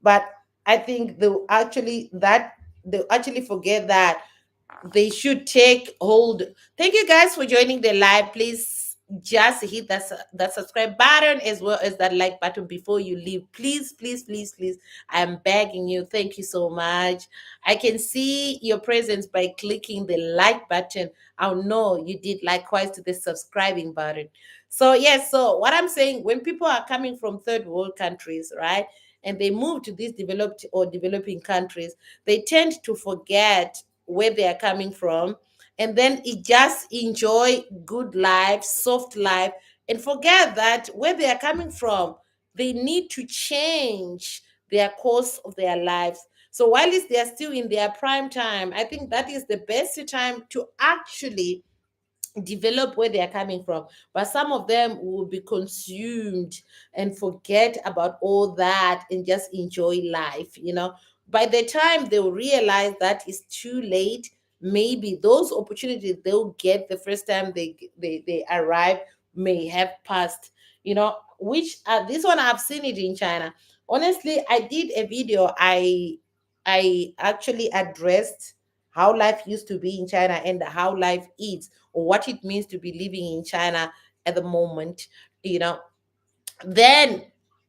But I think they'll actually forget that they should take hold. Thank you guys for joining the live. Please just hit that subscribe button as well as that like button before you leave. Please, please, please, please. I'm begging you. Thank you so much. I can see your presence by clicking the like button. I'll know you did likewise to the subscribing button. So yes, so what I'm saying, when people are coming from third world countries, right, and they move to these developed or developing countries, they tend to forget where they are coming from, and then it just enjoy good life, soft life, and forget that where they are coming from, they need to change their course of their lives. So while they are still in their prime time, I think that is the best time to actually develop where they are coming from. But some of them will be consumed and forget about all that and just enjoy life, by the time they'll realize that it's too late, maybe those opportunities they'll get the first time they arrive may have passed, which this one I've seen it in China. Honestly, I did a video. I actually addressed how life used to be in China and how life is, or what it means to be living in China at the moment. You know, then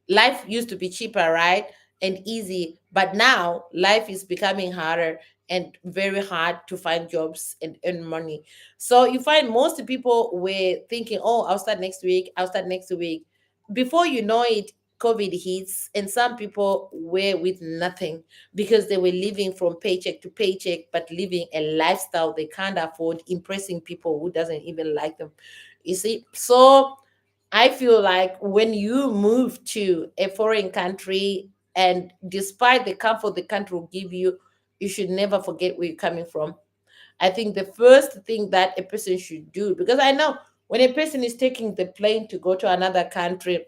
life used to be cheaper, right? And easy. But now life is becoming harder and very hard to find jobs and earn money. So you find most people were thinking, oh, I'll start next week, I'll start next week. Before you know it, COVID hits, and some people were with nothing because they were living from paycheck to paycheck, but living a lifestyle they can't afford, impressing people who doesn't even like them. You see, so I feel like when you move to a foreign country, and despite the comfort the country will give you, you should never forget where you're coming from. I think the first thing that a person should do, because I know when a person is taking the plane to go to another country,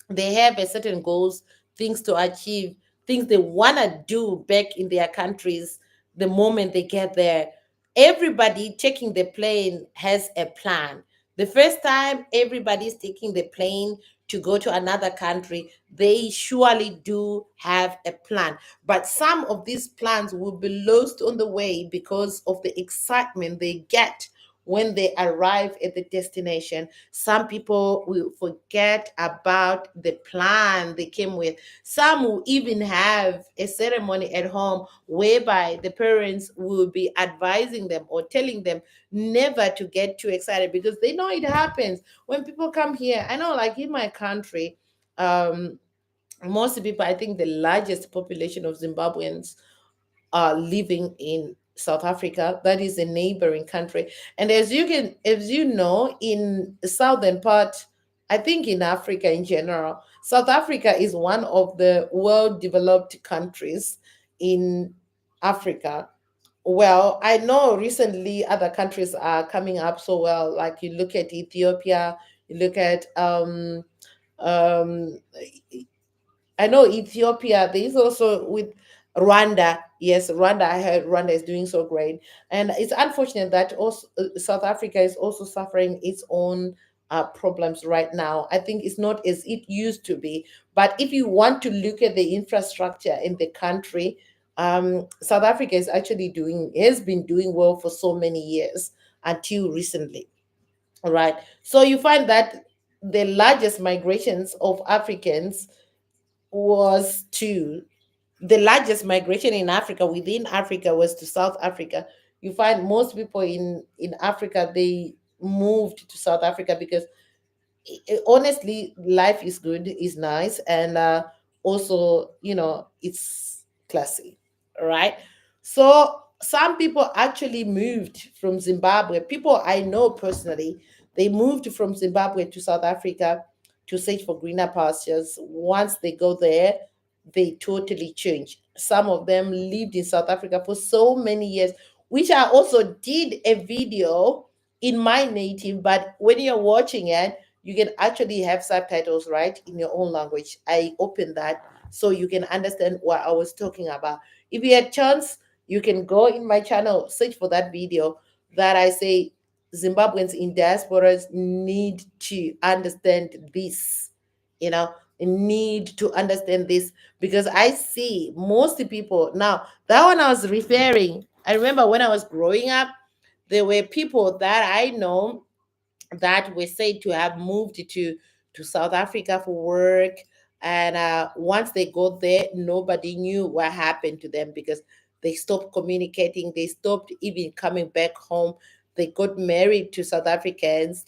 they have a certain goals, things to achieve, things they want to do back in their countries the moment they get there. Everybody taking the plane has a plan. The first time everybody's taking the plane to go to another country, they surely do have a plan. But some of these plans will be lost on the way because of the excitement they get when they arrive at the destination. Some people will forget about the plan they came with. Some will even have a ceremony at home whereby the parents will be advising them or telling them never to get too excited, because they know it happens when people come here. I know, like in my country, um, most people, I think the largest population of Zimbabweans are living in South Africa. That is a neighboring country. And as you know, in the southern part, I think in Africa in general, South Africa is one of the well developed countries in Africa. Well, I know recently other countries are coming up so well. Like you look at Ethiopia, you look at um I know Ethiopia. There is also with Rwanda. Yes, Rwanda. I heard Rwanda is doing so great, and it's unfortunate that also South Africa is also suffering its own problems right now. I think it's not as it used to be. But if you want to look at the infrastructure in the country, South Africa is actually doing has been doing well for so many years until recently. All right. So you find that the largest migrations of Africans was to the largest migration in Africa, within Africa, was to South Africa. You find most people in Africa, they moved to South Africa because honestly, life is good, is nice, and also, it's classy, right? So some people actually moved from Zimbabwe. People I know personally, they moved from Zimbabwe to South Africa to search for greener pastures. Once they go there, they totally change. Some of them lived in South Africa for so many years, which I also did a video in my native, but when you're watching it, you can actually have subtitles, right, in your own language. I opened that so you can understand what I was talking about. If you had chance, you can go in my channel, search for that video that I say Zimbabweans in diasporas need to understand this, you know, need to understand this, because I see most people now. That one I was referring, I remember when I was growing up, there were people that I know that were said to have moved to South Africa for work. And once they got there, nobody knew what happened to them because they stopped communicating. They stopped even coming back home. They got married to South Africans.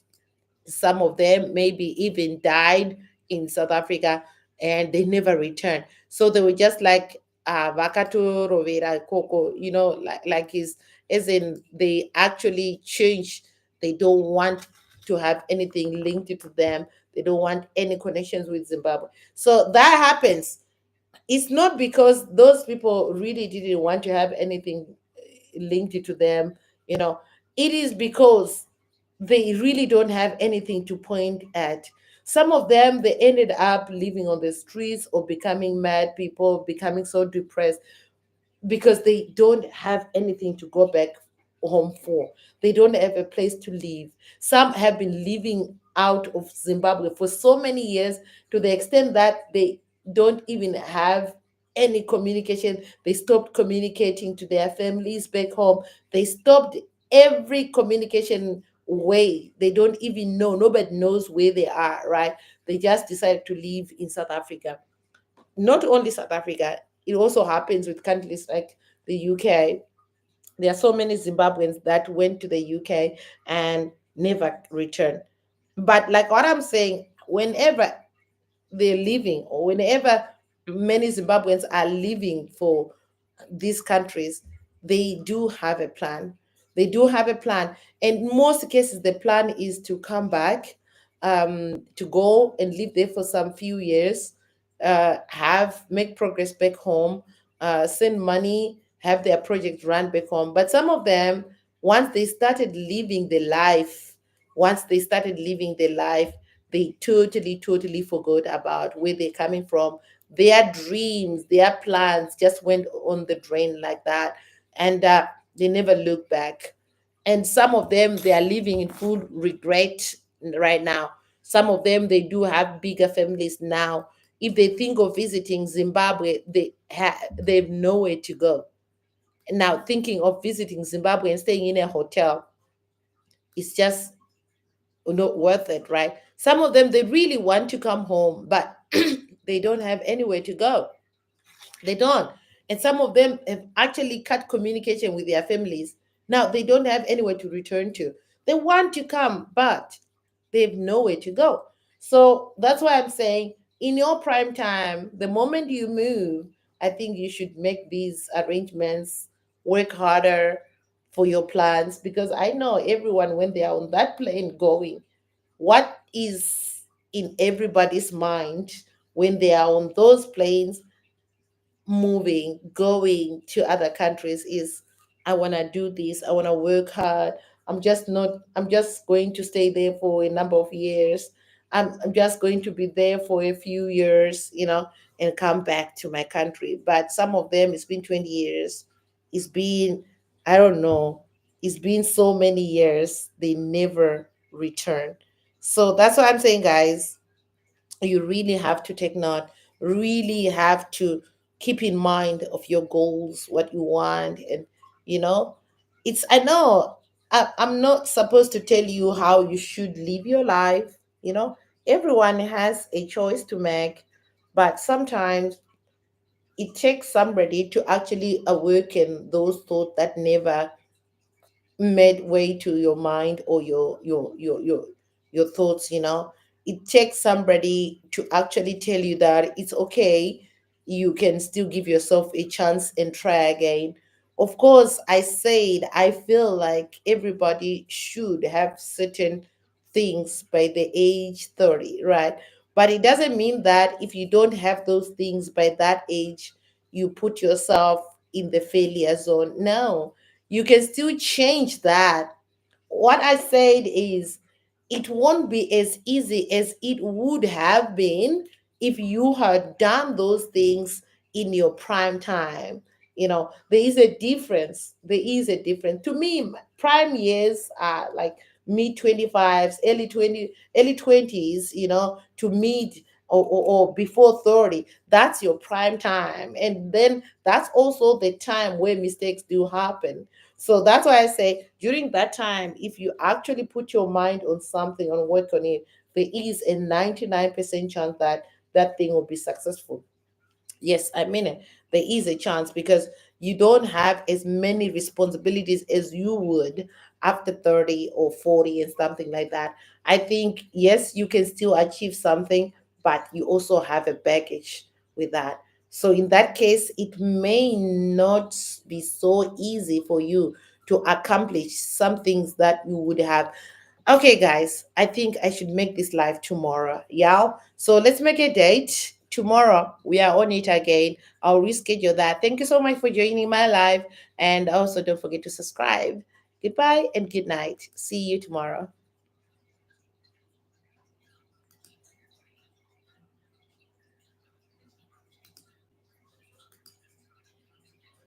Some of them maybe even died in South Africa and they never returned. So they were just like Vakato Rovera Coco, like is as in they actually changed. They don't want to have anything linked to them. They don't want any connections with Zimbabwe. So that happens. It's not because those people really didn't want to have anything linked to them, you know. It is because they really don't have anything to point at. Some of them, they ended up living on the streets or becoming mad people, becoming so depressed because they don't have anything to go back home for. They don't have a place to live. Some have been living out of Zimbabwe for so many years to the extent that they don't even have any communication. They stopped communicating to their families back home. They stopped every communication way. They don't even know. Nobody knows where they are, right? They just decided to live in South Africa. Not only South Africa, it also happens with countries like the UK. There are so many Zimbabweans that went to the UK and never returned. But like what I'm saying, whenever they're leaving or whenever many Zimbabweans are leaving for these countries, they do have a plan. They do have a plan. In most cases, the plan is to come back, to go and live there for some few years, have make progress back home, send money, have their project run back home. But some of them, once they started living the life, once they started living their life, they totally, totally forgot about where they're coming from. Their dreams, their plans just went on the drain like that. And they never look back. And some of them, they are living in full regret right now. Some of them, they do have bigger families now. If they think of visiting Zimbabwe, they have nowhere to go. Now, thinking of visiting Zimbabwe and staying in a hotel is just not worth it, right? Some of them, they really want to come home, but they don't have anywhere to go. They don't. And some of them have actually cut communication with their families. Now they don't have anywhere to return to. They want to come, but they have nowhere to go. So that's why I'm saying in your prime time, the moment you move, I think you should make these arrangements, work harder for your plans, because I know everyone when they are on that plane going, what is in everybody's mind when they are on those planes moving, going to other countries is, I want to do this, I want to work hard. I'm just going to stay there for a number of years. I'm just going to be there for a few years, and come back to my country. But some of them, it's been 20 years. It's been, I don't know, it's been so many years, they never return. So that's what I'm saying, guys. You really have to take note, really have to keep in mind of your goals, what you want. And you know I know I'm not supposed to tell you how you should live your life. Everyone has a choice to make, but sometimes it takes somebody to actually awaken those thoughts that never made way to your mind or your thoughts. It takes somebody to actually tell you that it's okay, you can still give yourself a chance and try again. Of course, I said I feel like everybody should have certain things by the age 30, right? But it doesn't mean that if you don't have those things by that age, you put yourself in the failure zone. No, You can still change that. What I said is it won't be as easy as it would have been if you had done those things in your prime time. There is a difference. There is a difference. To me, prime years are like mid 25s, early 20s, to mid or before 30. That's your prime time. And then that's also the time where mistakes do happen. So that's why I say during that time, if you actually put your mind on something and work on it, there is a 99% chance that that thing will be successful. Yes, I mean it. There is a chance because you don't have as many responsibilities as you would after 30 or 40 and something like that. I think, yes, you can still achieve something, but you also have a baggage with that. So, in that case, it may not be so easy for you to accomplish some things that you would have. Okay, guys, I think I should make this live tomorrow. Yeah. So let's make a date. Tomorrow we are on it again. I'll reschedule that. Thank you so much for joining my live. And also don't forget to subscribe. Goodbye and good night. See you tomorrow.